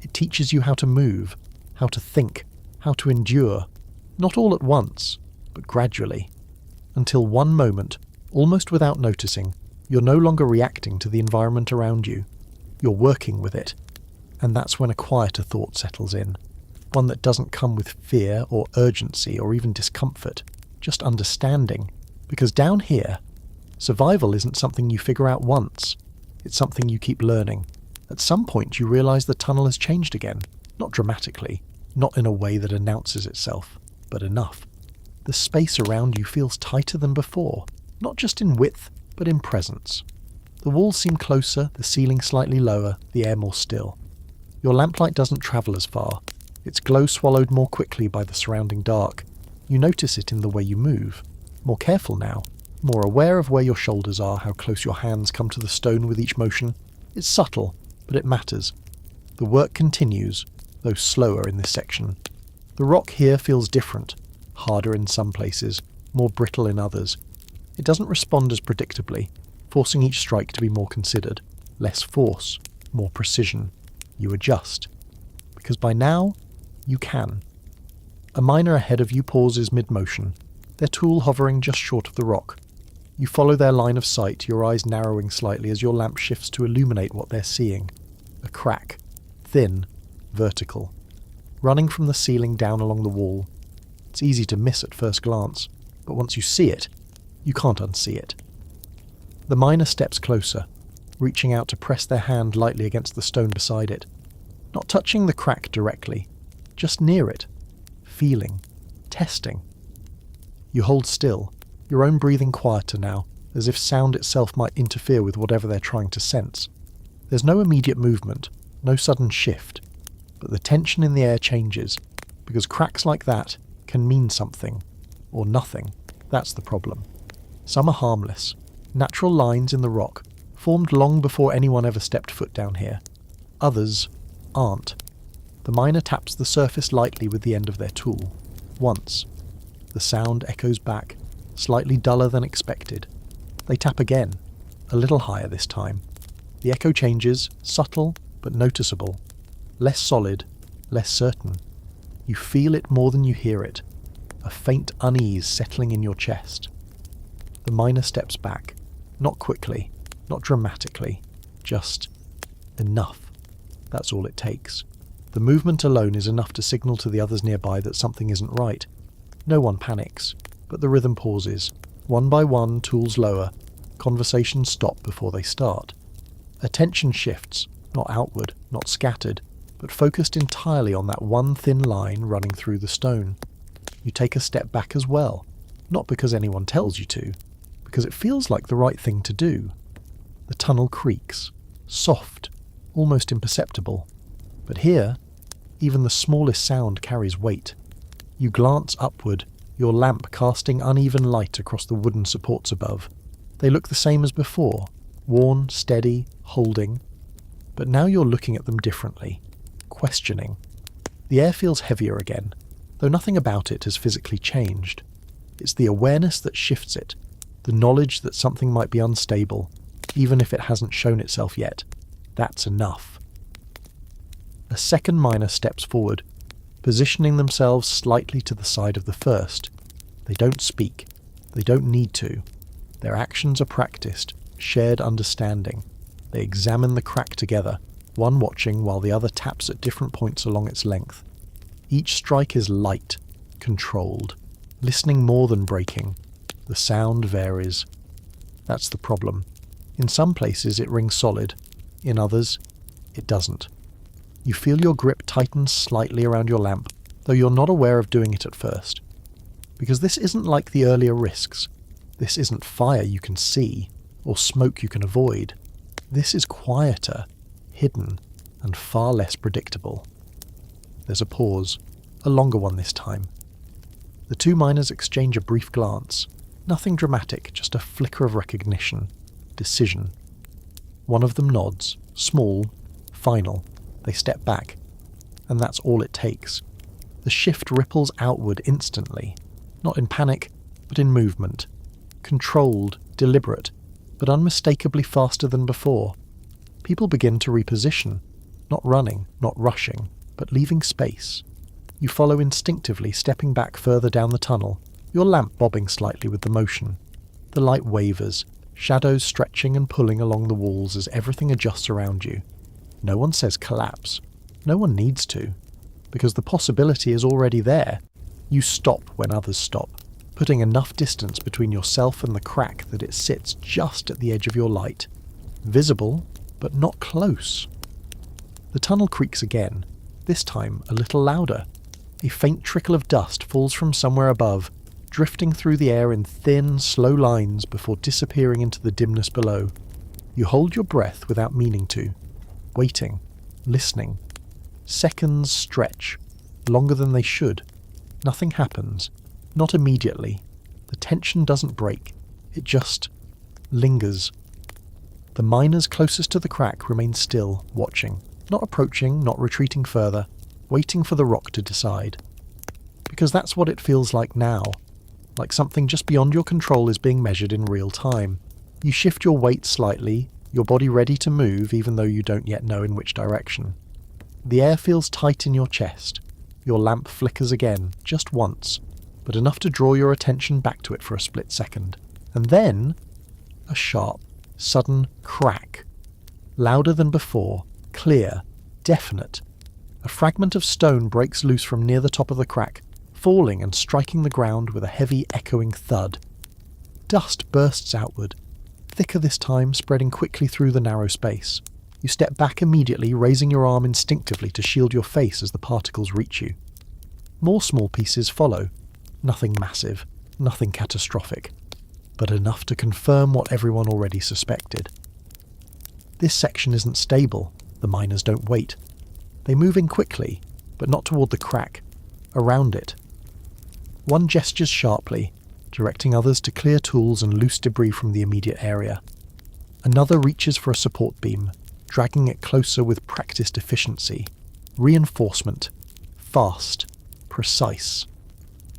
It teaches you how to move, how to think, how to endure, not all at once, but gradually, until one moment, almost without noticing, you're no longer reacting to the environment around you. You're working with it. And that's when a quieter thought settles in, one that doesn't come with fear or urgency or even discomfort, just understanding. Because down here, survival isn't something you figure out once, it's something you keep learning. At some point you realize the tunnel has changed again, not dramatically, not in a way that announces itself, but enough. The space around you feels tighter than before, not just in width, but in presence. The walls seem closer, the ceiling slightly lower, the air more still. Your lamplight doesn't travel as far. Its glow swallowed more quickly by the surrounding dark. You notice it in the way you move. More careful now, more aware of where your shoulders are, how close your hands come to the stone with each motion. It's subtle, but it matters. The work continues, though slower in this section. The rock here feels different, harder in some places, more brittle in others. It doesn't respond as predictably, forcing each strike to be more considered. Less force, more precision. You adjust, because by now, you can. A miner ahead of you pauses mid-motion, their tool hovering just short of the rock. You follow their line of sight, your eyes narrowing slightly as your lamp shifts to illuminate what they're seeing. A crack, thin, vertical, running from the ceiling down along the wall. It's easy to miss at first glance, but once you see it, you can't unsee it. The miner steps closer, reaching out to press their hand lightly against the stone beside it. Not touching the crack directly, just near it, feeling, testing. You hold still, your own breathing quieter now, as if sound itself might interfere with whatever they're trying to sense. There's no immediate movement, no sudden shift, but the tension in the air changes, because cracks like that can mean something, or nothing. That's the problem. Some are harmless, natural lines in the rock, formed long before anyone ever stepped foot down here. Others aren't. The miner taps the surface lightly with the end of their tool. Once. The sound echoes back, slightly duller than expected. They tap again, a little higher this time. The echo changes, subtle but noticeable. Less solid, less certain. You feel it more than you hear it, a faint unease settling in your chest. The miner steps back, not quickly, not dramatically, just enough. That's all it takes. The movement alone is enough to signal to the others nearby that something isn't right. No one panics, but the rhythm pauses. One by one, tools lower. Conversations stop before they start. Attention shifts, not outward, not scattered, but focused entirely on that one thin line running through the stone. You take a step back as well, not because anyone tells you to, because it feels like the right thing to do. The tunnel creaks, soft, almost imperceptible. But here, even the smallest sound carries weight. You glance upward, your lamp casting uneven light across the wooden supports above. They look the same as before, worn, steady, holding. But now you're looking at them differently, questioning. The air feels heavier again, though nothing about it has physically changed. It's the awareness that shifts it, the knowledge that something might be unstable, even if it hasn't shown itself yet. That's enough. A second miner steps forward, positioning themselves slightly to the side of the first. They don't speak. They don't need to. Their actions are practiced, shared understanding. They examine the crack together, one watching while the other taps at different points along its length. Each strike is light, controlled, listening more than breaking. The sound varies. That's the problem. In some places it rings solid, in others it doesn't. You feel your grip tighten slightly around your lamp, though you're not aware of doing it at first. Because this isn't like the earlier risks. This isn't fire you can see, or smoke you can avoid. This is quieter, hidden, and far less predictable. There's a pause, a longer one this time. The two miners exchange a brief glance. Nothing dramatic, just a flicker of recognition, decision. One of them nods, small, final. They step back, and that's all it takes. The shift ripples outward instantly, not in panic, but in movement. Controlled, deliberate, but unmistakably faster than before. People begin to reposition, not running, not rushing, but leaving space. You follow instinctively, stepping back further down the tunnel, your lamp bobbing slightly with the motion. The light wavers, shadows stretching and pulling along the walls as everything adjusts around you. No one says collapse. No one needs to, because the possibility is already there. You stop when others stop, putting enough distance between yourself and the crack that it sits just at the edge of your light. Visible, but not close. The tunnel creaks again, this time a little louder. A faint trickle of dust falls from somewhere above, drifting through the air in thin, slow lines before disappearing into the dimness below. You hold your breath without meaning to, waiting, listening. Seconds stretch, longer than they should. Nothing happens, not immediately. The tension doesn't break, it just lingers. The miners closest to the crack remain still, watching, not approaching, not retreating further, waiting for the rock to decide. Because that's what it feels like now, like something just beyond your control is being measured in real time. You shift your weight slightly, your body ready to move even though you don't yet know in which direction. The air feels tight in your chest. Your lamp flickers again, just once, but enough to draw your attention back to it for a split second. And then, a sharp, sudden crack. Louder than before, clear, definite. A fragment of stone breaks loose from near the top of the crack, falling and striking the ground with a heavy echoing thud. Dust bursts outward, thicker this time, spreading quickly through the narrow space. You step back immediately, raising your arm instinctively to shield your face as the particles reach you. More small pieces follow. Nothing massive, nothing catastrophic, but enough to confirm what everyone already suspected. This section isn't stable. The miners don't wait. They move in quickly, but not toward the crack, around it. One gestures sharply, directing others to clear tools and loose debris from the immediate area. Another reaches for a support beam, dragging it closer with practiced efficiency. Reinforcement. Fast. Precise.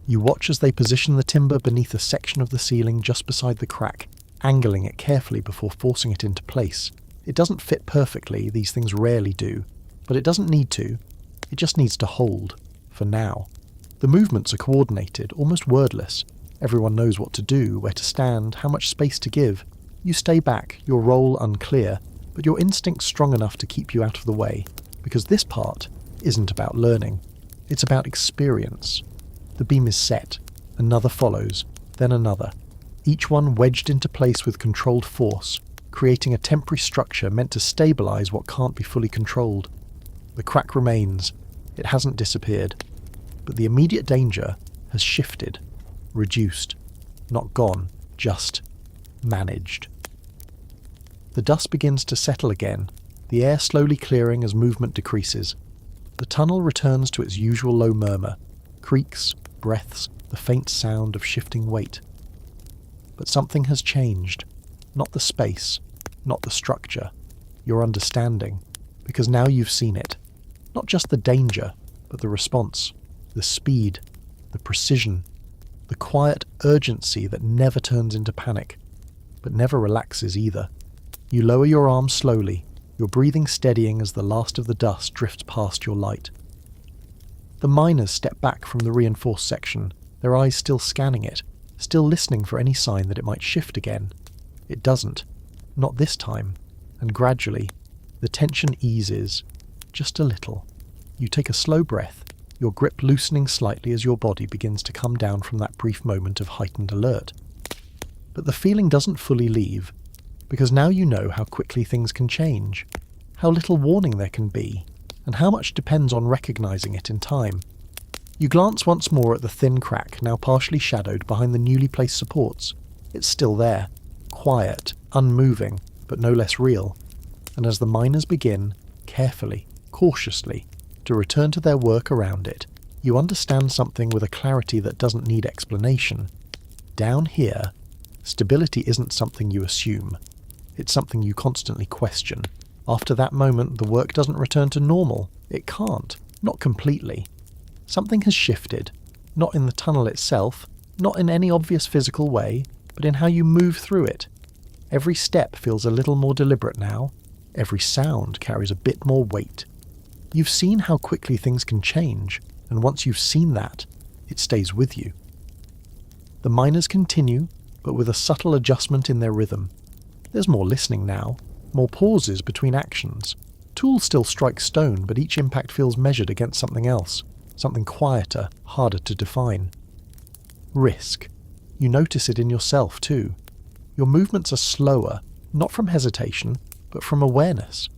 You watch as they position the timber beneath a section of the ceiling just beside the crack, angling it carefully before forcing it into place. It doesn't fit perfectly, these things rarely do, but it doesn't need to. It just needs to hold, for now. The movements are coordinated, almost wordless. Everyone knows what to do, where to stand, how much space to give. You stay back, your role unclear, but your instinct's strong enough to keep you out of the way, because this part isn't about learning. It's about experience. The beam is set, another follows, then another, each one wedged into place with controlled force, creating a temporary structure meant to stabilize what can't be fully controlled. The crack remains. It hasn't disappeared, but the immediate danger has shifted, reduced, not gone, just managed. The dust begins to settle again, the air slowly clearing as movement decreases. The tunnel returns to its usual low murmur, creaks, breaths, the faint sound of shifting weight. But something has changed. Not the space, not the structure, your understanding, because now you've seen it. Not just the danger, but the response, the speed, the precision, the quiet urgency that never turns into panic, but never relaxes either. You lower your arms slowly, your breathing steadying as the last of the dust drifts past your light. The miners step back from the reinforced section, their eyes still scanning it, still listening for any sign that it might shift again. It doesn't. Not this time. And gradually, the tension eases, just a little. You take a slow breath, your grip loosening slightly as your body begins to come down from that brief moment of heightened alert. But the feeling doesn't fully leave, because now you know how quickly things can change, how little warning there can be, and how much depends on recognizing it in time. You glance once more at the thin crack now partially shadowed behind the newly placed supports. It's still there, quiet, unmoving, but no less real. And as the miners begin, carefully, cautiously, to return to their work around it, you understand something with a clarity that doesn't need explanation. Down here, stability isn't something you assume. It's something you constantly question. After that moment, the work doesn't return to normal. It can't. Not completely. Something has shifted. Not in the tunnel itself, not in any obvious physical way, but in how you move through it. Every step feels a little more deliberate now. Every sound carries a bit more weight. You've seen how quickly things can change, and once you've seen that, it stays with you. The miners continue, but with a subtle adjustment in their rhythm. There's more listening now, more pauses between actions. Tools still strike stone, but each impact feels measured against something else, something quieter, harder to define. Risk. You notice it in yourself too. Your movements are slower, not from hesitation, but from awareness.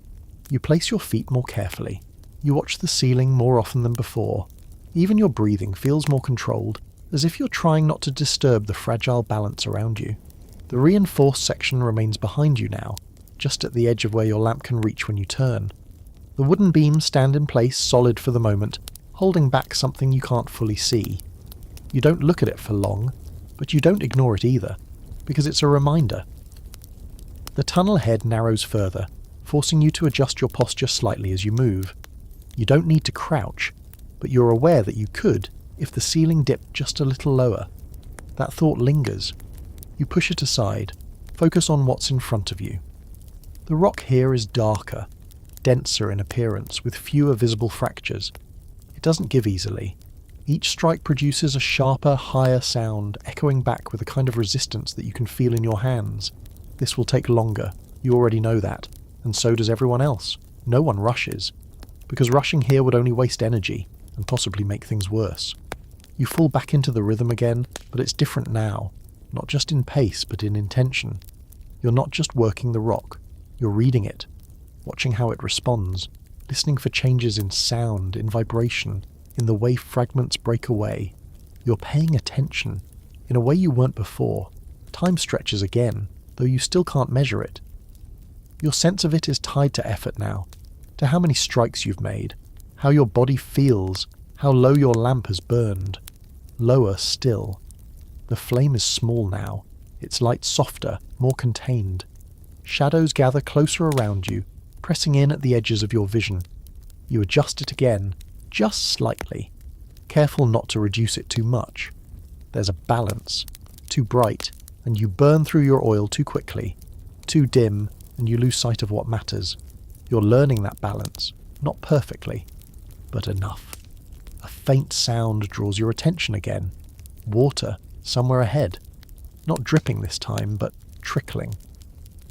You place your feet more carefully. You watch the ceiling more often than before. Even your breathing feels more controlled, as if you're trying not to disturb the fragile balance around you. The reinforced section remains behind you now, just at the edge of where your lamp can reach when you turn. The wooden beams stand in place, solid for the moment, holding back something you can't fully see. You don't look at it for long, but you don't ignore it either, because it's a reminder. The tunnel head narrows further, forcing you to adjust your posture slightly as you move. You don't need to crouch, but you're aware that you could if the ceiling dipped just a little lower. That thought lingers. You push it aside, focus on what's in front of you. The rock here is darker, denser in appearance, with fewer visible fractures. It doesn't give easily. Each strike produces a sharper, higher sound, echoing back with a kind of resistance that you can feel in your hands. This will take longer, you already know that, and so does everyone else. No one rushes, because rushing here would only waste energy, and possibly make things worse. You fall back into the rhythm again, but it's different now. Not just in pace, but in intention. You're not just working the rock, you're reading it, watching how it responds, listening for changes in sound, in vibration, in the way fragments break away. You're paying attention, in a way you weren't before. Time stretches again, though you still can't measure it. Your sense of it is tied to effort now, to how many strikes you've made, how your body feels, how low your lamp has burned. Lower still. The flame is small now, its light softer, more contained. Shadows gather closer around you, pressing in at the edges of your vision. You adjust it again, just slightly, careful not to reduce it too much. There's a balance. Too bright, and you burn through your oil too quickly. Too dim, and you lose sight of what matters. You're learning that balance, not perfectly, but enough. A faint sound draws your attention again. Water, somewhere ahead. Not dripping this time, but trickling.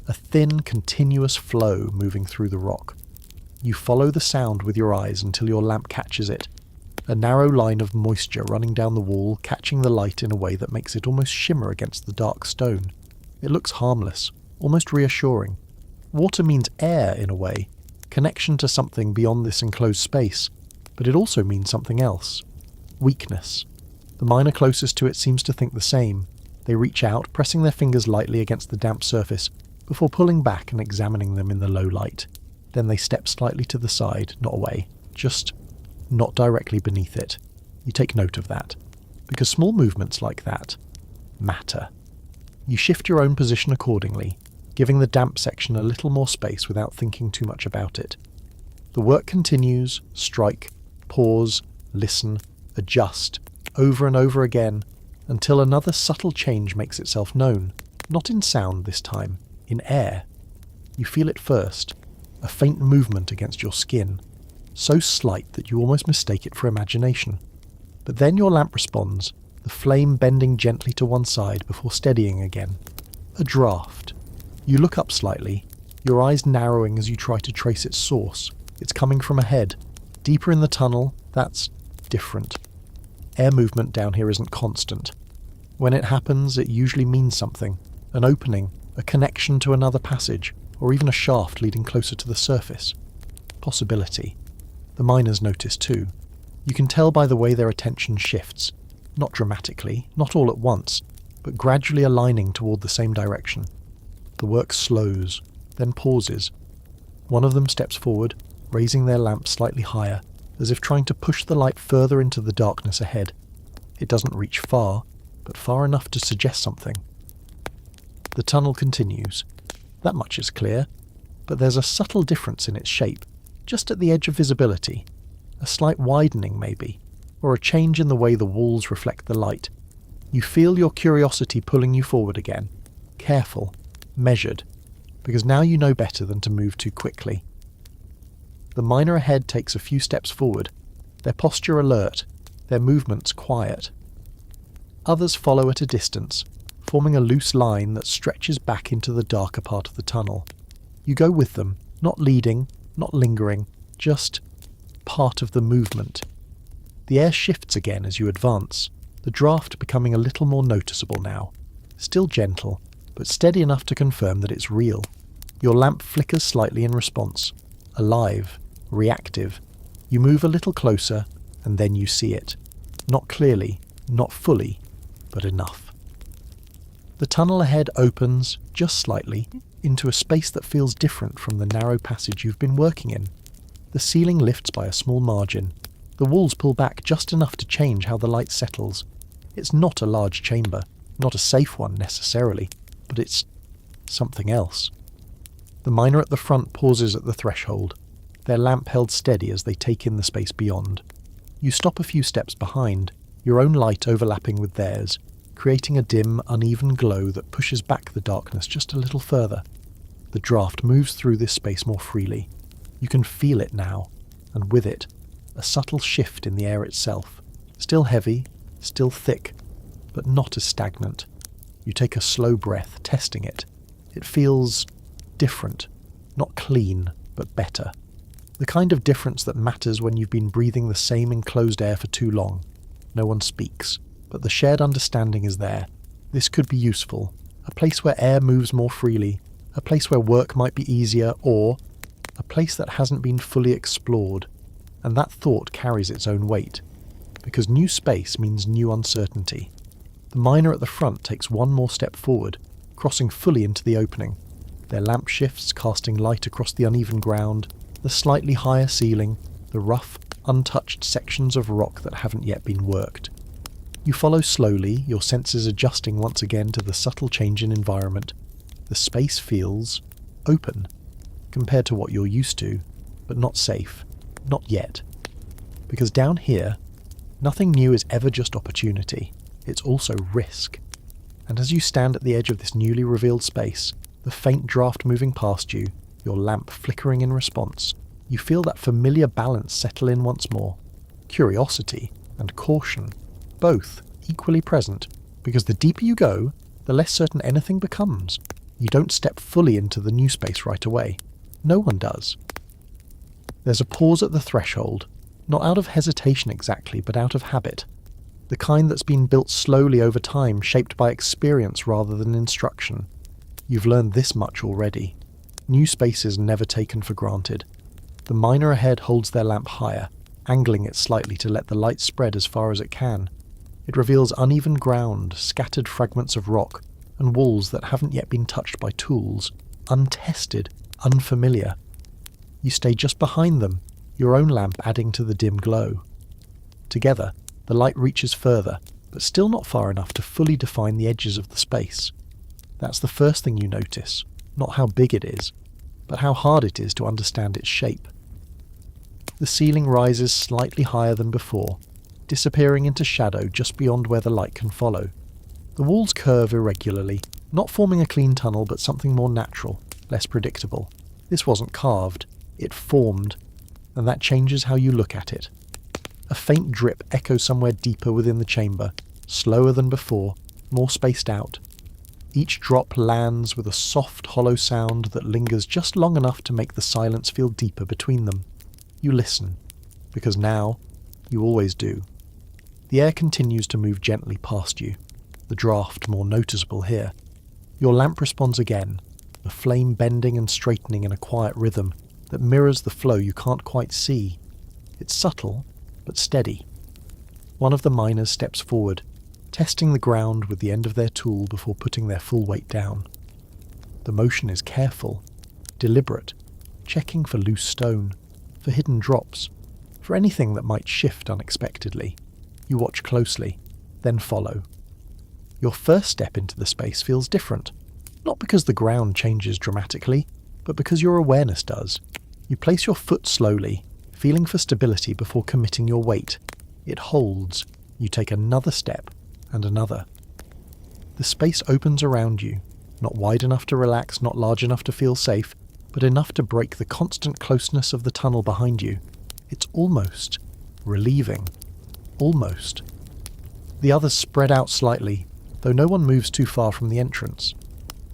A thin, continuous flow moving through the rock. You follow the sound with your eyes until your lamp catches it. A narrow line of moisture running down the wall, catching the light in a way that makes it almost shimmer against the dark stone. It looks harmless, almost reassuring. Water means air in a way, connection to something beyond this enclosed space, but it also means something else. Weakness. The miner closest to it seems to think the same. They reach out, pressing their fingers lightly against the damp surface, before pulling back and examining them in the low light. Then they step slightly to the side, not away, just not directly beneath it. You take note of that, because small movements like that matter. You shift your own position accordingly, giving the damp section a little more space without thinking too much about it. The work continues, strike, pause, listen, adjust, over and over again, until another subtle change makes itself known, not in sound this time, in air. You feel it first, a faint movement against your skin, so slight that you almost mistake it for imagination. But then your lamp responds, the flame bending gently to one side before steadying again. A draft. You look up slightly, your eyes narrowing as you try to trace its source. It's coming from ahead. Deeper in the tunnel, that's different. Air movement down here isn't constant. When it happens, it usually means something. An opening, a connection to another passage, or even a shaft leading closer to the surface. Possibility. The miners notice too. You can tell by the way their attention shifts. Not dramatically, not all at once, but gradually aligning toward the same direction. The work slows, then pauses. One of them steps forward, raising their lamp slightly higher, as if trying to push the light further into the darkness ahead. It doesn't reach far, but far enough to suggest something. The tunnel continues. That much is clear, but there's a subtle difference in its shape, just at the edge of visibility. A slight widening, maybe, or a change in the way the walls reflect the light. You feel your curiosity pulling you forward again, careful, measured, because now you know better than to move too quickly. The miner ahead takes a few steps forward, their posture alert, their movements quiet. Others follow at a distance, forming a loose line that stretches back into the darker part of the tunnel. You go with them, not leading, not lingering, just part of the movement. The air shifts again as you advance, the draft becoming a little more noticeable now. Still gentle, but steady enough to confirm that it's real. Your lamp flickers slightly in response. Alive, reactive. You move a little closer, and then you see it. Not clearly, not fully, but enough. The tunnel ahead opens, just slightly, into a space that feels different from the narrow passage you've been working in. The ceiling lifts by a small margin. The walls pull back just enough to change how the light settles. It's not a large chamber, not a safe one necessarily, but it's something else. The miner at the front pauses at the threshold, their lamp held steady as they take in the space beyond. You stop a few steps behind, your own light overlapping with theirs, creating a dim, uneven glow that pushes back the darkness just a little further. The draft moves through this space more freely. You can feel it now, and with it, a subtle shift in the air itself. Still heavy, still thick, but not as stagnant. You take a slow breath, testing it. It feels different, not clean, but better. The kind of difference that matters when you've been breathing the same enclosed air for too long. No one speaks, but the shared understanding is there. This could be useful. A place where air moves more freely, a place where work might be easier, or a place that hasn't been fully explored. And that thought carries its own weight, because new space means new uncertainty. The miner at the front takes one more step forward, crossing fully into the opening. Their lamp shifts, casting light across the uneven ground, the slightly higher ceiling, the rough, untouched sections of rock that haven't yet been worked. You follow slowly, your senses adjusting once again to the subtle change in environment. The space feels open, compared to what you're used to, but not safe. Not yet. Because down here, nothing new is ever just opportunity. it's also risk. And as you stand at the edge of this newly revealed space, the faint draft moving past you, your lamp flickering in response, you feel that familiar balance settle in once more. Curiosity and caution, both equally present, because the deeper you go, the less certain anything becomes. You don't step fully into the new space right away. No one does. There's a pause at the threshold, not out of hesitation exactly, but out of habit. The kind that's been built slowly over time, shaped by experience rather than instruction. You've learned this much already. New space is never taken for granted. The miner ahead holds their lamp higher, angling it slightly to let the light spread as far as it can. It reveals uneven ground, scattered fragments of rock, and walls that haven't yet been touched by tools. Untested, unfamiliar. You stay just behind them, your own lamp adding to the dim glow. Together, the light reaches further, but still not far enough to fully define the edges of the space. That's the first thing you notice, not how big it is, but how hard it is to understand its shape. The ceiling rises slightly higher than before, disappearing into shadow just beyond where the light can follow. The walls curve irregularly, not forming a clean tunnel but something more natural, less predictable. This wasn't carved, it formed, and that changes how you look at it. A faint drip echoes somewhere deeper within the chamber, slower than before, more spaced out. Each drop lands with a soft, hollow sound that lingers just long enough to make the silence feel deeper between them. You listen, because now, you always do. The air continues to move gently past you, the draft more noticeable here. Your lamp responds again, the flame bending and straightening in a quiet rhythm that mirrors the flow you can't quite see. It's subtle, but steady. One of the miners steps forward, testing the ground with the end of their tool before putting their full weight down. The motion is careful, deliberate, checking for loose stone, for hidden drops, for anything that might shift unexpectedly. You watch closely, then follow. Your first step into the space feels different, not because the ground changes dramatically, but because your awareness does. You place your foot slowly, feeling for stability before committing your weight. It holds. You take another step, and another. The space opens around you, not wide enough to relax, not large enough to feel safe, but enough to break the constant closeness of the tunnel behind you. It's almost relieving. Almost. The others spread out slightly, though no one moves too far from the entrance.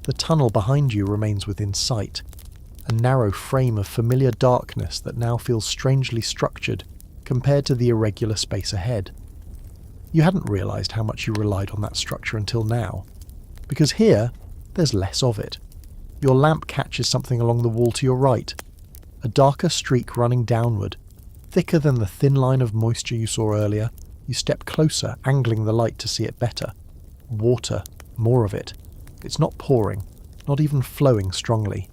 The tunnel behind you remains within sight, a narrow frame of familiar darkness that now feels strangely structured compared to the irregular space ahead. You hadn't realised how much you relied on that structure until now, because here, there's less of it. Your lamp catches something along the wall to your right, a darker streak running downward, thicker than the thin line of moisture you saw earlier. You step closer, angling the light to see it better. Water, more of it. It's not pouring, not even flowing strongly,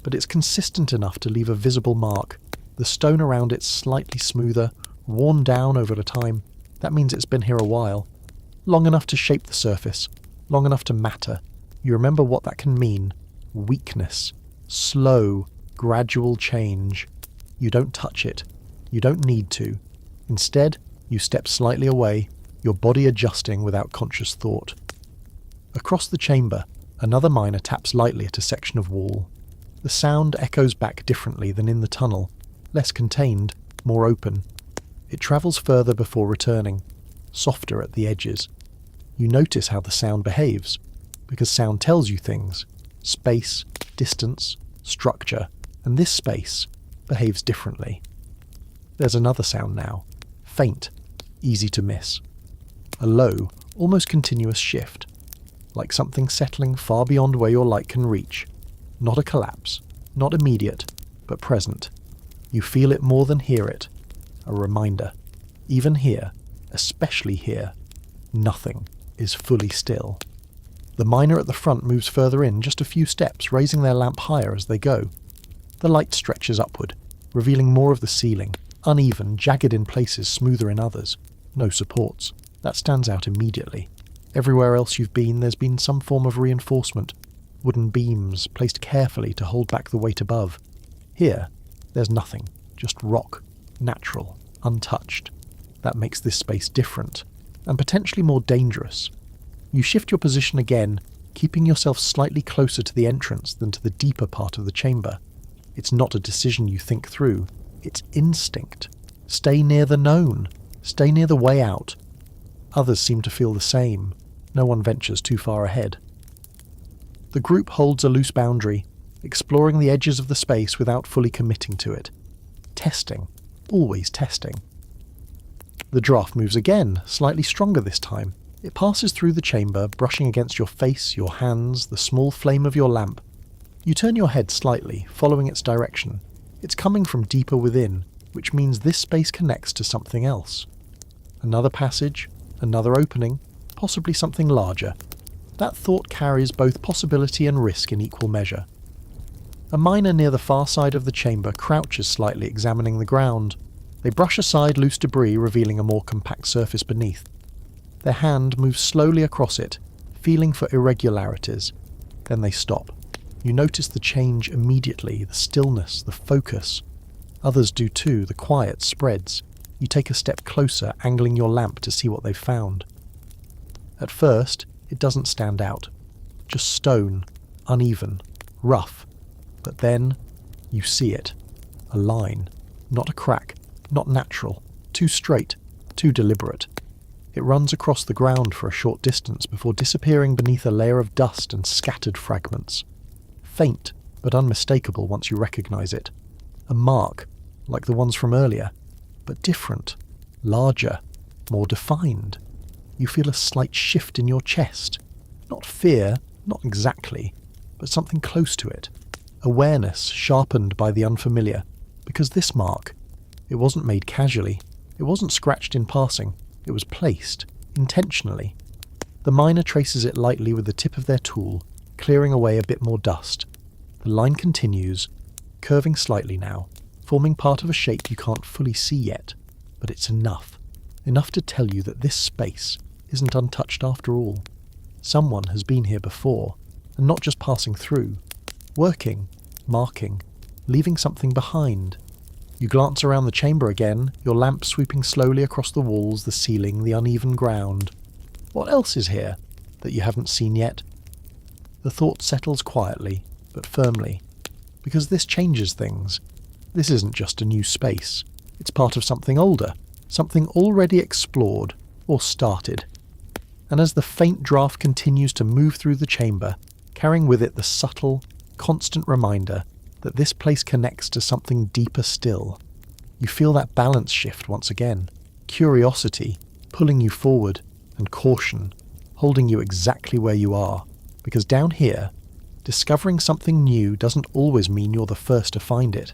but it's consistent enough to leave a visible mark. The stone around it's slightly smoother, worn down over the time. That means it's been here a while. Long enough to shape the surface, long enough to matter. You remember what that can mean. Weakness. Slow, gradual change. You don't touch it. You don't need to. Instead, you step slightly away, your body adjusting without conscious thought. Across the chamber, another miner taps lightly at a section of wall. The sound echoes back differently than in the tunnel, less contained, more open. It travels further before returning, softer at the edges. You notice how the sound behaves, because sound tells you things. Space, distance, structure, and this space behaves differently. There's another sound now, faint, easy to miss. A low, almost continuous shift, like something settling far beyond where your light can reach. Not a collapse, not immediate, but present. You feel it more than hear it. A reminder. Even here, especially here, nothing is fully still. The miner at the front moves further in just a few steps, raising their lamp higher as they go. The light stretches upward, revealing more of the ceiling, uneven, jagged in places, smoother in others. No supports. That stands out immediately. Everywhere else you've been, there's been some form of reinforcement. Wooden beams, placed carefully to hold back the weight above. Here, there's nothing, just rock, natural, untouched. That makes this space different. and potentially more dangerous. You shift your position again, keeping yourself slightly closer to the entrance than to the deeper part of the chamber. It's not a decision you think through, it's instinct. Stay near the known. Stay near the way out. Others seem to feel the same. No one ventures too far ahead. The group holds a loose boundary, exploring the edges of the space without fully committing to it. Testing. Always testing. The draft moves again, slightly stronger this time. It passes through the chamber, brushing against your face, your hands, the small flame of your lamp. You turn your head slightly, following its direction. It's coming from deeper within, which means this space connects to something else. Another passage, another opening, possibly something larger. That thought carries both possibility and risk in equal measure. A miner near the far side of the chamber crouches slightly, examining the ground. They brush aside loose debris, revealing a more compact surface beneath. Their hand moves slowly across it, feeling for irregularities. Then they stop. You notice the change immediately, the stillness, the focus. Others do too, the quiet spreads. You take a step closer, angling your lamp to see what they've found. At first, it doesn't stand out. Just stone, uneven, rough. But then, you see it. A line. Not a crack. Not natural. Too straight. Too deliberate. It runs across the ground for a short distance before disappearing beneath a layer of dust and scattered fragments. Faint, but unmistakable once you recognize it. A mark, like the ones from earlier, but different, larger, more defined. You feel a slight shift in your chest. Not fear, not exactly, but something close to it. Awareness sharpened by the unfamiliar, because this mark, it wasn't made casually, it wasn't scratched in passing, it was placed, intentionally. The miner traces it lightly with the tip of their tool, clearing away a bit more dust. The line continues, curving slightly now, forming part of a shape you can't fully see yet, but it's enough. Enough to tell you that this space isn't untouched after all. Someone has been here before, and not just passing through. Working, marking, leaving something behind. You glance around the chamber again, your lamp sweeping slowly across the walls, the ceiling, the uneven ground. What else is here that you haven't seen yet? The thought settles quietly, but firmly, because this changes things. This isn't just a new space. It's part of something older, something already explored or started. And as the faint draft continues to move through the chamber, carrying with it the subtle, constant reminder that this place connects to something deeper still, you feel that balance shift once again. Curiosity pulling you forward, and caution holding you exactly where you are. Because down here, discovering something new doesn't always mean you're the first to find it.